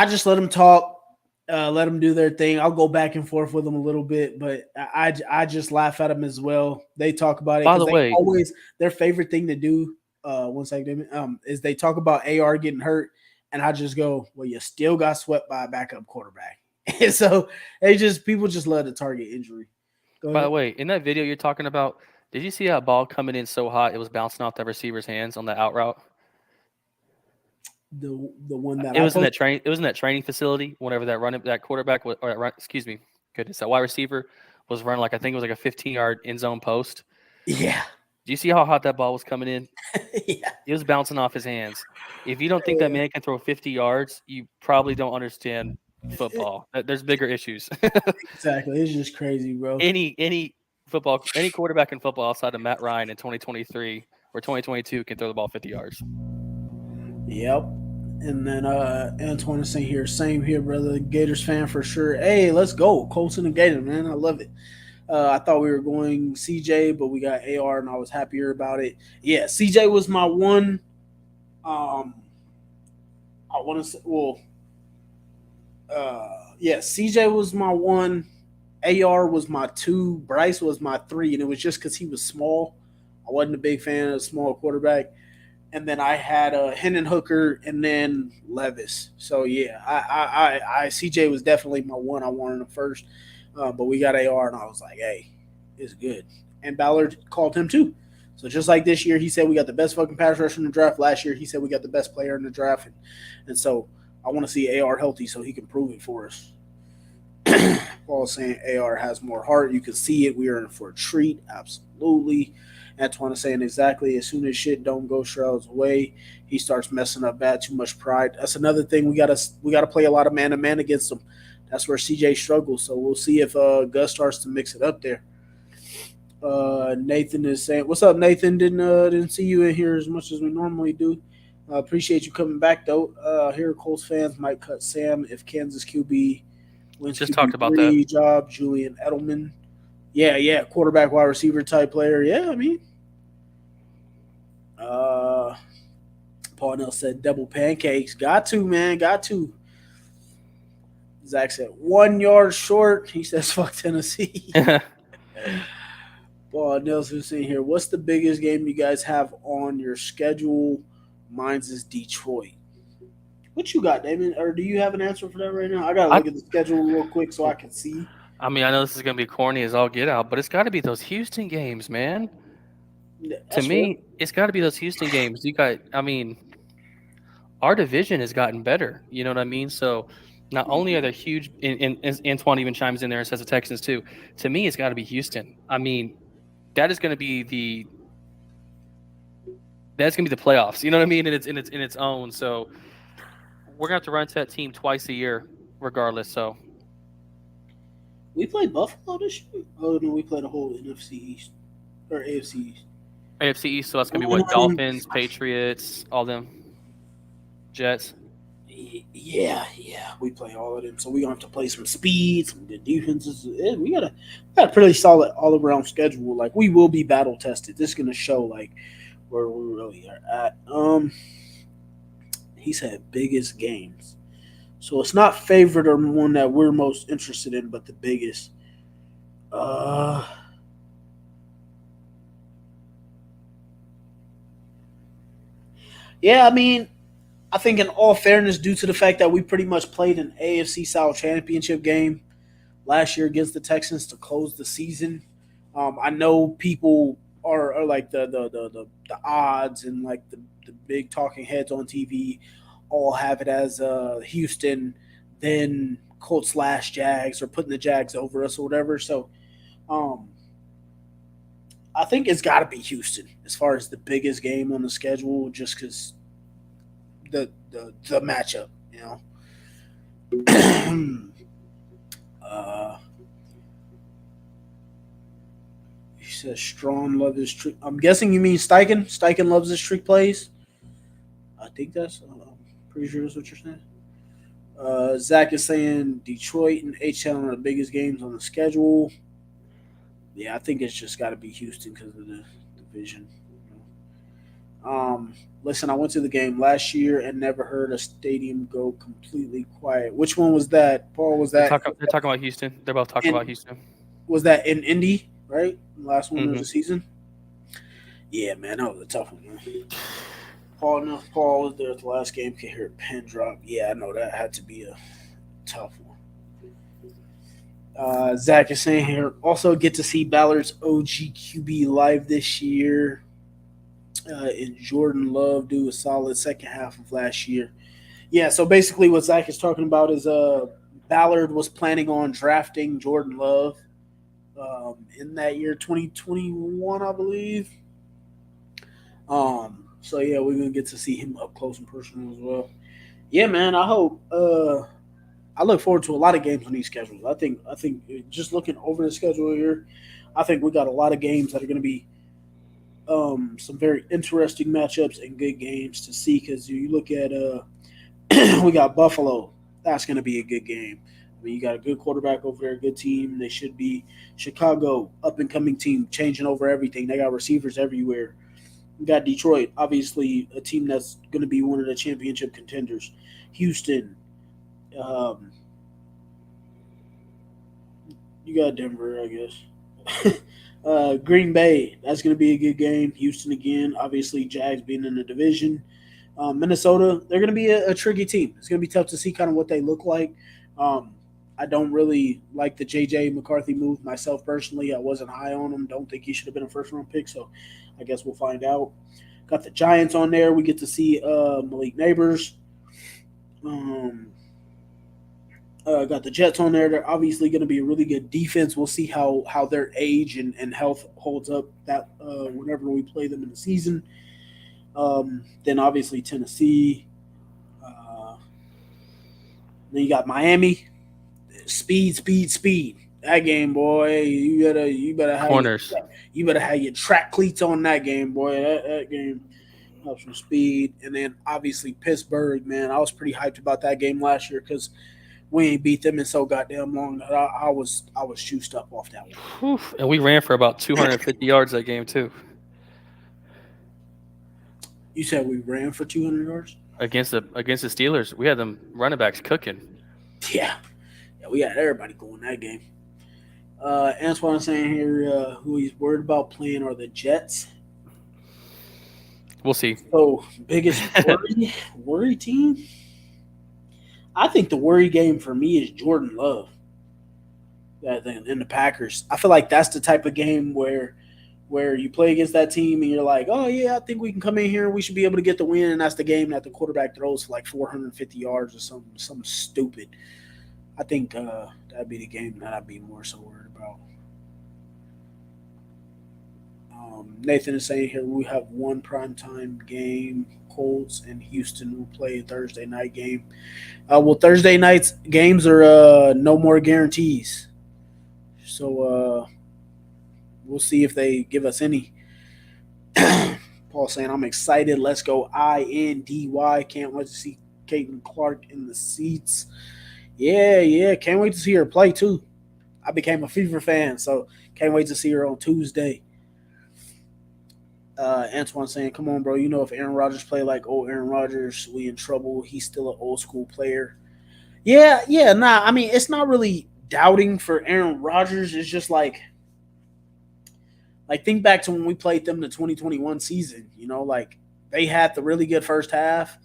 C: just let them talk, let them do their thing. I'll go back and forth with them a little bit, but I just laugh at them as well. They talk about it
D: By
C: because
D: the
C: they
D: way,
C: always their favorite thing to do. One second, is they talk about AR getting hurt, and I just go, "Well, you still got swept by a backup quarterback." And so people just love to target injury. Go
D: by the
C: ahead.
D: way, in that video you're talking about, did you see that ball coming in so hot it was bouncing off the receiver's hands on the out route?
C: The one that
D: It
C: I
D: was in
C: posted.
D: that train. It was in that training facility. Whenever that quarterback was, or excuse me, goodness, that wide receiver was running like I think it was like a 15-yard end zone post.
C: Yeah,
D: Do you see how hot that ball was coming in?
C: yeah,
D: It was bouncing off his hands. If you don't think that man can throw 50 yards, you probably don't understand football. There's bigger issues.
C: exactly. It's just crazy, bro.
D: Any quarterback in football outside of Matt Ryan in 2023 or 2022 can throw the ball 50 yards.
C: Yep. And then Antoine is saying here, same here, brother. Gators fan for sure. Hey, let's go. Colts and the Gators, man. I love it. I thought we were going CJ, but we got AR and I was happier about it. Yeah, CJ was my one. I want to say, well, yeah, CJ was my one. AR was my two. Bryce was my three. And it was just because he was small. I wasn't a big fan of a small quarterback. And then I had Hendon Hooker and then Levis. So yeah, I CJ was definitely my one. I wanted him first, but we got AR, and I was like, hey, it's good. And Ballard called him too. So just like this year, he said we got the best fucking pass rusher in the draft. Last year, he said we got the best player in the draft, and so I want to see AR healthy so he can prove it for us. Paul saying AR has more heart. You can see it. We are in for a treat. Absolutely. Antoine is saying exactly. As soon as shit don't go Shroud's way, he starts messing up bad. Too much pride. That's another thing. We gotta play a lot of man to man against him. That's where CJ struggles. So we'll see if Gus starts to mix it up there. Nathan is saying, "What's up, Nathan? Didn't see you in here as much as we normally do. Appreciate you coming back though. Here, Colts fans might cut Sam if Kansas QB wins
D: Just talked about that.
C: QB3 job. Julian Edelman. Yeah, quarterback, wide receiver type player. Yeah, I mean, Paul Nell said double pancakes. Got to, man, got to. Zach said 1 yard short. He says fuck Tennessee. Paul Nelson's in here. What's the biggest game you guys have on your schedule? Mine's is Detroit. What you got, Damon? Or do you have an answer for that right now? I gotta look at the schedule real quick so I can see.
D: I mean, I know this is gonna be corny as all get out, but it's got to be those Houston games, man. To
C: That's fair.
D: me, it's got to be those Houston games. I mean, our division has gotten better. You know what I mean? So not only are there huge, and Antoine even chimes in there and says the Texans too. To me, it's got to be Houston. I mean, that is going to be that's going to be the playoffs. You know what I mean? And it's in its own. So we're gonna have to run to that team twice a year, regardless. So
C: We played Buffalo this year. Oh no, we played a whole NFC East or AFC East.
D: AFC East. So that's gonna be what Dolphins, Patriots, all them, Jets.
C: Yeah, we play all of them. So we're gonna have to play some speed, some good defenses. We got a pretty solid all around schedule. Like we will be battle tested. This is gonna show like where we really are at. He said biggest games. So it's not favorite or one that we're most interested in, but the biggest. Yeah, I mean, I think in all fairness, due to the fact that we pretty much played an AFC South championship game last year against the Texans to close the season, I know people are like the odds and like the big talking heads on TV all have it as Houston, then Colts slash Jags or putting the Jags over us or whatever. So um, I think it's got to be Houston as far as the biggest game on the schedule, just because the matchup, you know. says Strong love his trick. I'm guessing you mean Steichen. Steichen loves his trick plays. I think that's. I'm pretty sure that's what you're saying. Zach is saying Detroit and H-Town are the biggest games on the schedule. Yeah, I think it's just got to be Houston because of the division. Listen, I went to the game last year and never heard a stadium go completely quiet. Which one was that, Paul? Was
D: They're
C: that
D: talking about Houston. They're both talking about Houston.
C: was that in Indy, right? Last one of
D: Mhm.
C: the season. Yeah, man, that was a tough one, man. Paul was there at the last game. Could hear a pin drop. Yeah, I know that had to be a tough one. Zach is saying here also get to see Ballard's OG QB live this year. And Jordan Love do a solid second half of last year. Yeah, so basically what Zach is talking about is Ballard was planning on drafting Jordan Love in that year, 2021, I believe. So yeah, we're gonna get to see him up close and personal as well. Yeah, man. I hope. I look forward to a lot of games on these schedules. I think just looking over the schedule here, I think we got a lot of games that are going to be some very interesting matchups and good games to see. Because you look at we got Buffalo. That's going to be a good game. I mean, you got a good quarterback over there, a good team. They should be. Chicago, up and coming team, changing over everything. They got receivers everywhere. We got Detroit, obviously a team that's going to be one of the championship contenders. Houston. You got Denver, I guess. Green Bay, that's going to be a good game. Houston again, obviously Jags being in the division. Minnesota, they're going to be a tricky team. It's going to be tough to see kind of what they look like. I don't really like the J.J. McCarthy move myself personally. I wasn't high on him. Don't think he should have been a first-round pick, so I guess we'll find out. Got the Giants on there. We get to see Malik Neighbors. Got the Jets on there. They're obviously going to be a really good defense. We'll see how their age and health holds up that whenever we play them in the season. Then obviously Tennessee. Then you got Miami. Speed. That game, boy. You better have
D: Corners.
C: You better have your track cleats on that game, boy. That game helps from speed. And then obviously Pittsburgh, man. I was pretty hyped about that game last year because we ain't beat them in so goddamn long. I was juiced up off that one.
D: And we ran for about 250 yards that game too.
C: You said we ran for 200 yards?
D: Against the Steelers. We had them running backs cooking.
C: Yeah, we had everybody going that game. Antoine saying here who he's worried about playing are the Jets.
D: We'll see.
C: So, biggest worry team? I think the worry game for me is Jordan Love and the Packers. I feel like that's the type of game where you play against that team and you're like, oh, yeah, I think we can come in here and we should be able to get the win. And that's the game that the quarterback throws for like 450 yards or something stupid. I think that'd be the game that I'd be more so worried about. Nathan is saying here we have one primetime game. Colts and Houston will play a Thursday night game. Well, Thursday night's games are no more guarantees. So we'll see if they give us any. Paul saying, I'm excited. Let's go INDY. Can't wait to see Caitlin Clark in the seats. Yeah. Can't wait to see her play, too. I became a Fever fan, so can't wait to see her on Tuesday. Antoine saying, come on, bro. You know, if Aaron Rodgers play like old Aaron Rodgers, we in trouble. He's still an old school player. Yeah. Nah, I mean, it's not really doubting for Aaron Rodgers. It's just like think back to when we played them the 2021 season. You know, like they had the really good first half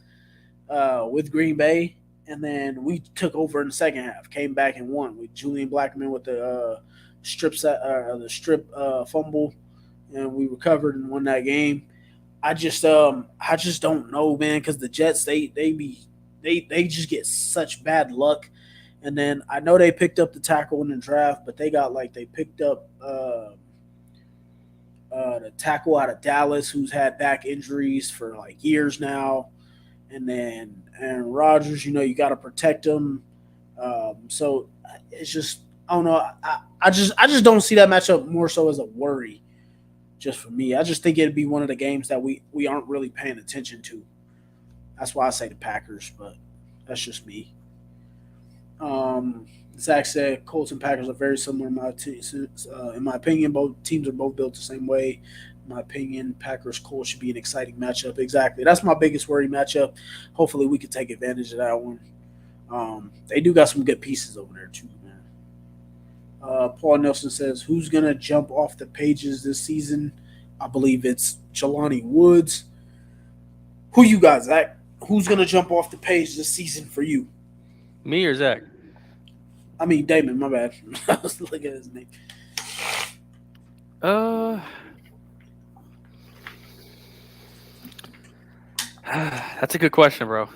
C: with Green Bay, and then we took over in the second half, came back and won with Julian Blackmon with the strip fumble. And we recovered and won that game. I just don't know, man, because the Jets they just get such bad luck. And then I know they picked up the tackle in the draft, but they picked up the tackle out of Dallas who's had back injuries for like years now. And then Aaron Rodgers, you know, you got to protect him. So it's just I don't know. I just don't see that matchup more so as a worry. Just for me, I just think it'd be one of the games that we aren't really paying attention to. That's why I say the Packers, but that's just me. Um, Zach said Colts and Packers are very similar in my opinion. Both teams are both built the same way. In my opinion, Packers Colts should be an exciting matchup. Exactly, that's my biggest worry matchup. Hopefully, we can take advantage of that one. They do got some good pieces over there too, man. Paul Nelson says, "Who's gonna jump off the pages this season?" I believe it's Jelani Woods. Who you got, Zach? Who's gonna jump off the page this season for you?
D: Me or Zach?
C: I mean, Damon. My bad. I was looking at his name.
D: That's a good question, bro.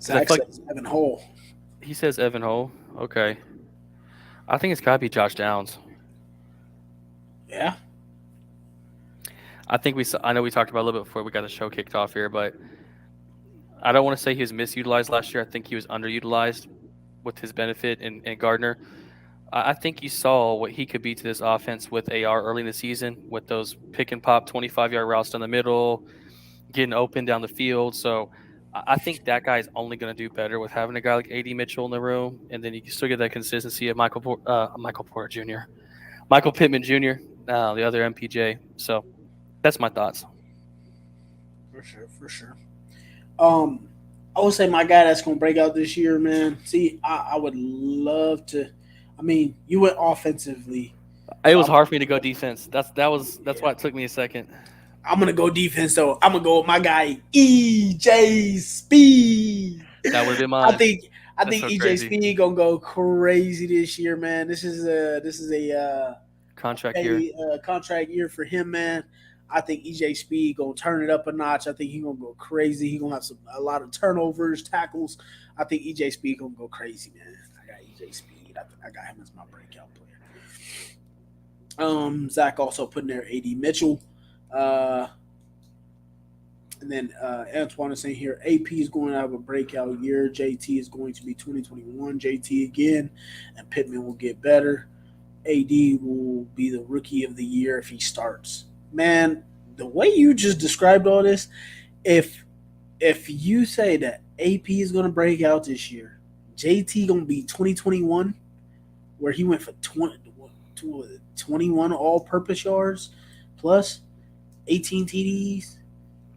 C: Zach says Evan Hole.
D: He says Evan Hole. Okay. I think it's got to be Josh Downs.
C: Yeah.
D: I know we talked about it a little bit before we got the show kicked off here, but I don't want to say he was misutilized last year. I think he was underutilized with his benefit in Gardner. I think you saw what he could be to this offense with AR early in the season with those pick and pop 25-yard routes down the middle, getting open down the field. So I think that guy is only going to do better with having a guy like A.D. Mitchell in the room, and then you can still get that consistency of Michael Porter Jr., Michael Pittman Jr., the other MPJ. So that's my thoughts.
C: For sure. I would say my guy that's going to break out this year, man. See, I would love to. I mean, you went offensively.
D: It was hard for me to go defense. That's why it took me a second.
C: I'm gonna go defense though. I'm gonna go with my guy EJ Speed.
D: That would have been mine.
C: I think EJ Speed gonna go crazy this year, man. This is a
D: contract year.
C: Contract year for him, man. I think EJ Speed gonna turn it up a notch. I think he's gonna go crazy. He's gonna have a lot of turnovers, tackles. I think EJ Speed gonna go crazy, man. I got EJ Speed. I got him as my breakout player. Zach also putting there AD Mitchell. And then Antoine is saying here, AP is going to have a breakout year. JT is going to be 2021 JT again, and Pittman will get better. AD will be the rookie of the year if he starts. Man, the way you just described all this, if you say that AP is going to break out this year, JT going to be 2021, where he went for 21 all-purpose yards plus 18 TDs.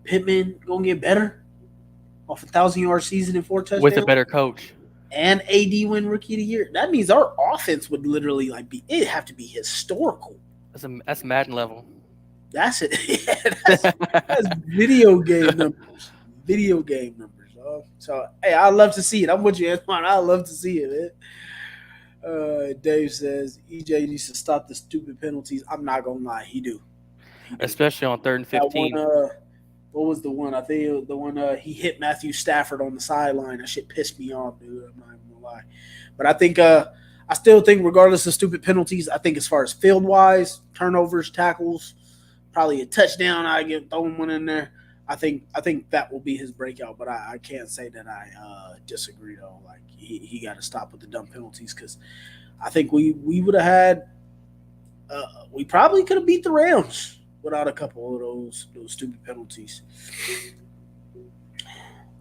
C: Pittman going to get better off a 1,000-yard season and 4 touchdowns.
D: With a better coach.
C: And AD win rookie of the year. That means our offense would literally it'd have to be historical.
D: That's Madden level.
C: That's it. Yeah, that's video game numbers. Video game numbers. So, hey, I love to see it. I'm with you, Antoine. I love to see it, man. Dave says EJ needs to stop the stupid penalties. I'm not gonna lie, he do.
D: Especially on 3rd and 15.
C: What was the one? I think the one he hit Matthew Stafford on the sideline. That shit pissed me off, dude. I'm not even gonna lie. But I think I still think, regardless of stupid penalties, I think as far as field wise, turnovers, tackles, probably a touchdown. I get throwing one in there. I think that will be his breakout, but I can't say that I disagree though. Like he got to stop with the dumb penalties, because I think we would have had we probably could have beat the Rams without a couple of those stupid penalties.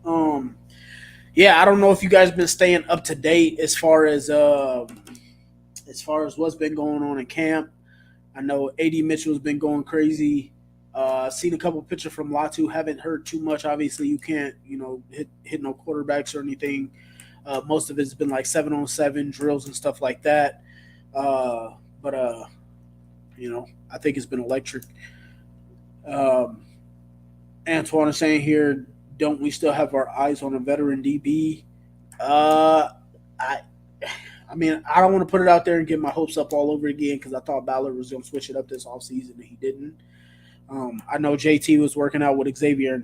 C: Yeah, I don't know if you guys been staying up to date as far as what's been going on in camp. I know AD Mitchell's been going crazy. Seen a couple pictures from Latu. Haven't heard too much. Obviously, you can't, hit no quarterbacks or anything. Most of it's been like 7-on-7 drills and stuff like that. But I think it's been electric. Antoine is saying here, don't we still have our eyes on a veteran DB? I mean, I don't want to put it out there and get my hopes up all over again, because I thought Ballard was going to switch it up this offseason, and he didn't. I know JT was working out with Xavier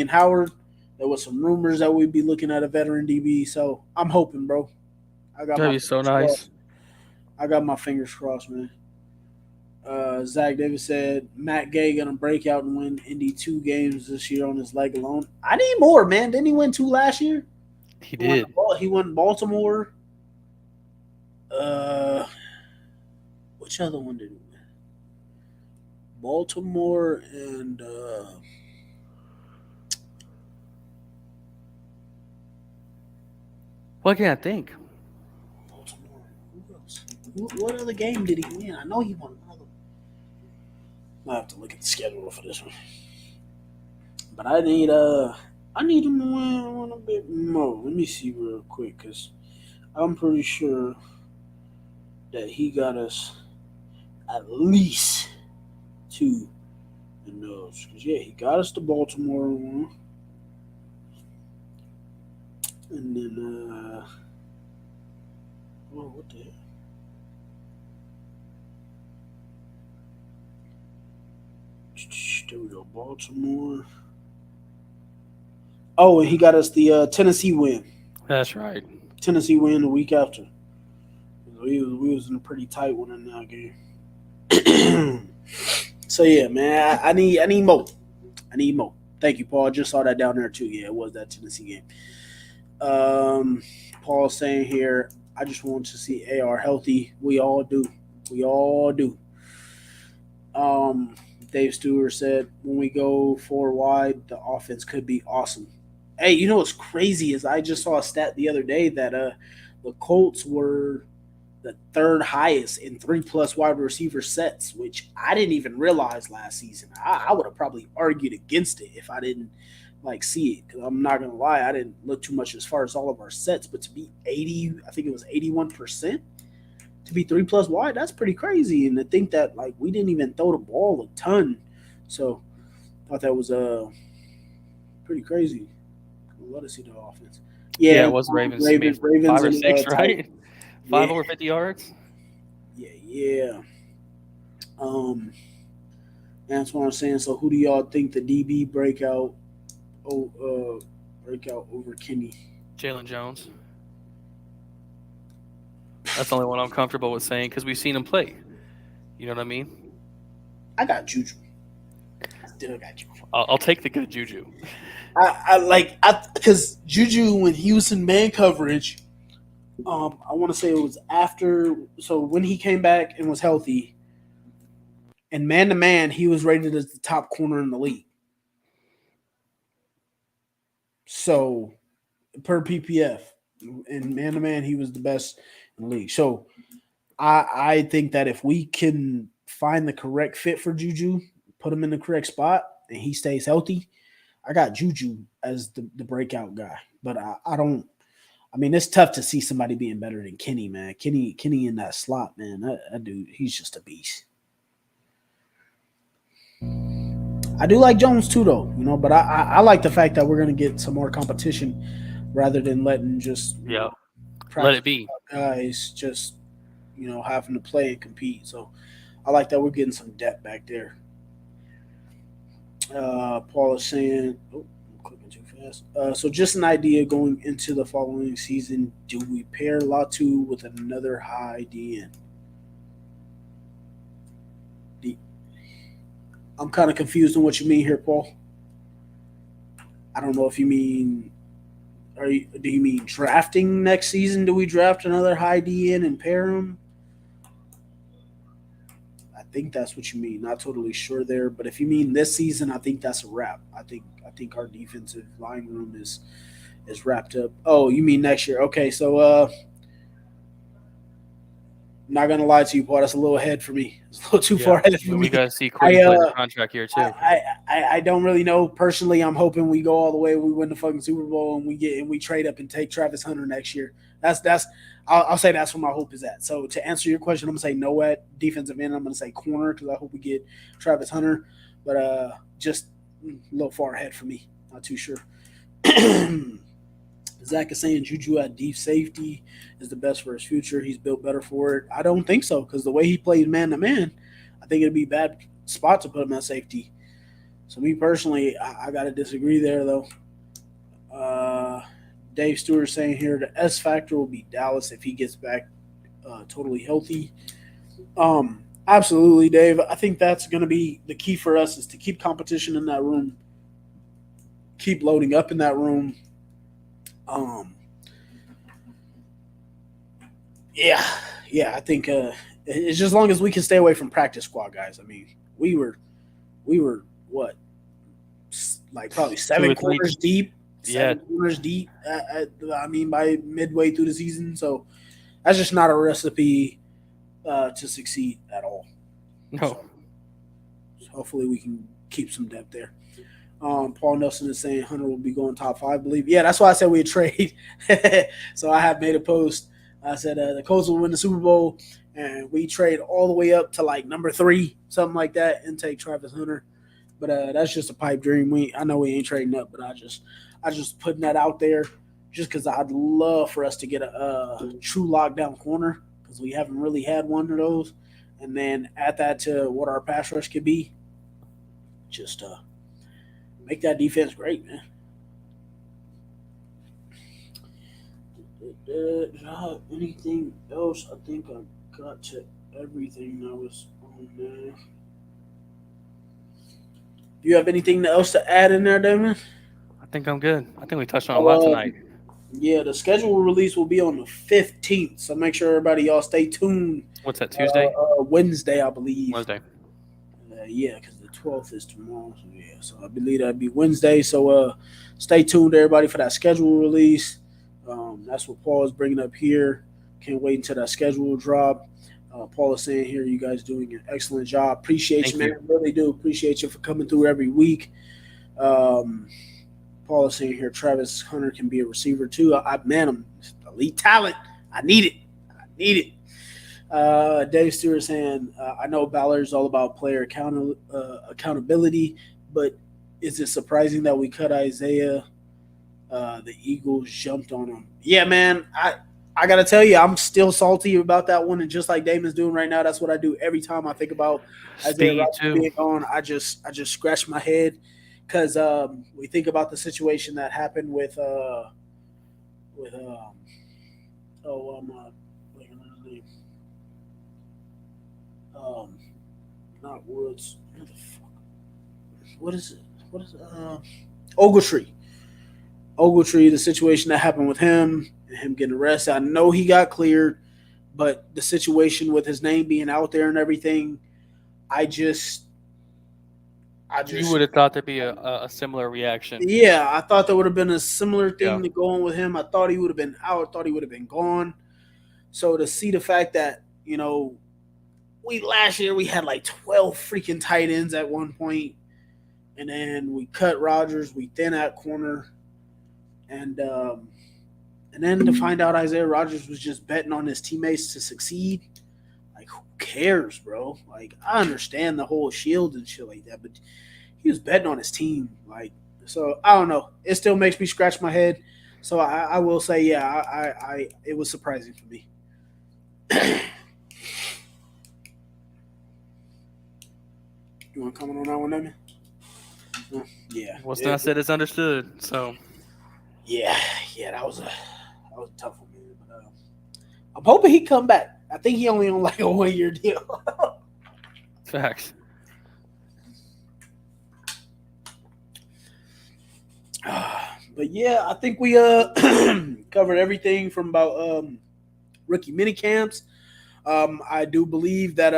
C: Howard. There was some rumors that we'd be looking at a veteran DB, so I'm hoping, bro.
D: That'd be so nice.
C: Crossed. I got my fingers crossed, man. Zach Davis said Matt Gay gonna break out and win Indy 2 games this year on his leg alone. I need more, man. Didn't he win 2 last year?
D: He did.
C: He won Baltimore. which other one did we win? Baltimore and
D: What can I think?
C: Baltimore. Who else? What other game did he win? I know he won another. I have to look at the schedule for this one. But I need him to win a bit more. Let me see real quick, because I'm pretty sure that he got us at least 2 in those. Because yeah, he got us the Baltimore one. And then what the hell? There we go, Baltimore. Oh, and he got us the Tennessee win.
D: That's right.
C: Tennessee win the week after. We was in a pretty tight one in that game. So yeah, man, I need more. I need more. Thank you, Paul. I just saw that down there too. Yeah, it was that Tennessee game. Paul saying here, I just want to see AR healthy. We all do. We all do. Dave Stewart said, when we go 4 wide, the offense could be awesome. Hey, you know what's crazy is I just saw a stat the other day that the Colts were the 3rd highest in 3+ wide receiver sets, which I didn't even realize last season. I would have probably argued against it if I didn't see it, because I'm not gonna lie, I didn't look too much as far as all of our sets, but to be 80, I think it was 81%. To be 3+ wide, that's pretty crazy. And to think that we didn't even throw the ball a ton, so I thought that was pretty crazy. I'd love to see the offense.
D: Yeah, it was Ravens.
C: Ravens
D: 5 or
C: and,
D: 6, right? 5
C: yeah.
D: over 50 yards.
C: Yeah. That's what I'm saying. So who do y'all think the DB breakout over Kenny?
D: Jalen Jones. That's the only one I'm comfortable with saying because we've seen him play. You know what I mean?
C: I got Juju. I still got Juju.
D: I'll take the good Juju.
C: Because Juju, when he was in man coverage, I want to say it was after. So when he came back and was healthy, and man to man, he was rated as the top corner in the league. So per PPF, and man to man, he was the best in the league. So I think that if we can find the correct fit for Juju, put him in the correct spot, and he stays healthy, I got Juju as the breakout guy. But I don't. I mean, it's tough to see somebody being better than Kenny, man. Kenny in that slot, man. That dude, he's just a beast. I do like Jones too, though, but I like the fact that we're going to get some more competition rather than letting just
D: let it be
C: guys just having to play and compete. So I like that we're getting some depth back there. Paul is saying, I'm clicking too fast. So just an idea going into the following season: do we pair Latu with another high DN? I'm kind of confused on what you mean here, Paul. I don't know if you mean, do you mean drafting next season? Do we draft another high DN and pair him? I think that's what you mean. Not totally sure there, but if you mean this season, I think that's a wrap. I think our defensive line room is wrapped up. Oh, you mean next year? Okay, so not gonna lie to you, Paul. That's a little ahead for me. It's a little too far ahead for me.
D: We gotta see Quinn play the contract here too.
C: I don't really know personally. I'm hoping we go all the way. We win the fucking Super Bowl and we trade up and take Travis Hunter next year. I'll say that's where my hope is at. So to answer your question, I'm gonna say no at defensive end. I'm gonna say corner because I hope we get Travis Hunter, but just a little far ahead for me. Not too sure. Zach is saying Juju at deep safety is the best for his future. He's built better for it. I don't think so, because the way he plays man-to-man, I think it'd be a bad spot to put him at safety. So me personally, I got to disagree there, though. Dave Stewart saying here the S factor will be Dallas if he gets back totally healthy. Absolutely, Dave. I think that's going to be the key for us is to keep competition in that room, keep loading up in that room. Yeah, I think It's just as long as we can stay away from practice squad guys. I mean, we were what, like probably 7 corners deep.
D: Yeah.
C: 7 corners deep. By midway through the season, so that's just not a recipe to succeed at all.
D: No.
C: So hopefully we can keep some depth there. Paul Nelson is saying Hunter will be going top 5, I believe. Yeah, that's why I said we'd trade. So I have made a post. I said the Colts will win the Super Bowl, and we trade all the way up to like number 3, something like that, and take Travis Hunter. But that's just a pipe dream. I know we ain't trading up, but I just putting that out there just because I'd love for us to get a true lockdown corner because we haven't really had one of those. And then add that to what our pass rush could be. Just make that defense great, man. Anything else? I think I got to everything that was on there. Do you have anything else to add in there, Damon?
D: I think I'm good. I think we touched on a lot tonight.
C: Yeah, the schedule release will be on the 15th, so make sure everybody y'all stay tuned.
D: What's that, Tuesday?
C: Wednesday, I believe.
D: Wednesday.
C: Yeah, because the 12th is tomorrow. So yeah, so I believe that'd be Wednesday. So stay tuned, everybody, for that schedule release. That's what Paul is bringing up here. Can't wait until that schedule will drop. Paul is saying here, you guys doing an excellent job. Appreciate you, man. Really do appreciate you for coming through every week. Paul is saying here, Travis Hunter can be a receiver too. I'm elite talent. I need it. Dave Stewart saying, I know Ballard is all about player accountability, but is it surprising that we cut Isaiah? The Eagles jumped on him. Yeah, man, I got to tell you, I'm still salty about that one. And just like Damon's doing right now, that's what I do every time I think about Isaiah being on. I just scratch my head because we think about the situation that happened with not Woods. What is it? Ogletree. Ogletree, the situation that happened with him and him getting arrested. I know he got cleared, but the situation with his name being out there and everything, I just
D: you would have thought there'd be a similar reaction.
C: Yeah, I thought there would have been a similar thing to go on with him. I thought he would have been out. I thought he would have been gone. So to see the fact that, last year we had like 12 freaking tight ends at one point, and then we cut Rodgers, we thin at corner, and then to find out Isaiah Rodgers was just betting on his teammates to succeed. Like, who cares, bro? Like, I understand the whole shield and shit like that, but he was betting on his team. Like, so I don't know. It still makes me scratch my head. So I will say, yeah, it was surprising for me. You want to comment on that one, Damon? Yeah.
D: What's not said is understood. So.
C: Yeah, that was a tough one, man. But I'm hoping he come back. I think he only on like a 1-year deal.
D: Facts.
C: But yeah, I think we covered everything from about rookie mini camps. I do believe that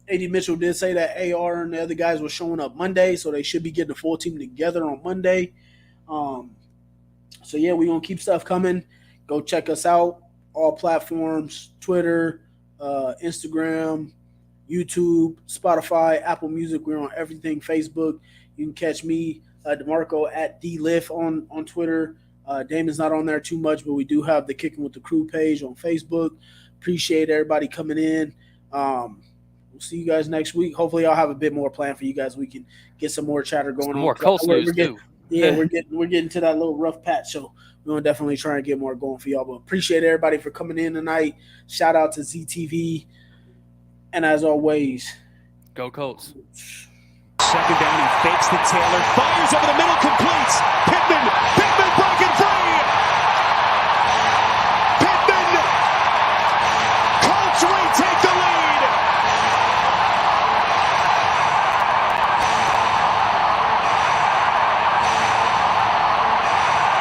C: A.D. Mitchell did say that AR and the other guys were showing up Monday, so they should be getting the full team together on Monday. So yeah, we're gonna keep stuff coming. Go check us out. All platforms: Twitter, Instagram, YouTube, Spotify, Apple Music. We're on everything. Facebook. You can catch me, DeMarco at DLiff on Twitter. Damon's not on there too much, but we do have the Kicking with the Crew page on Facebook. Appreciate everybody coming in. We'll see you guys next week. Hopefully, I'll have a bit more planned for you guys. We can get some more chatter going on.
D: More Colts news too.
C: Yeah, we're getting to that little rough patch, so we're gonna definitely try and get more going for y'all. But appreciate everybody for coming in tonight. Shout out to ZTV, and as always,
D: go Colts.
B: Second down, he fakes the Taylor, fires over the middle, completes. Pittman.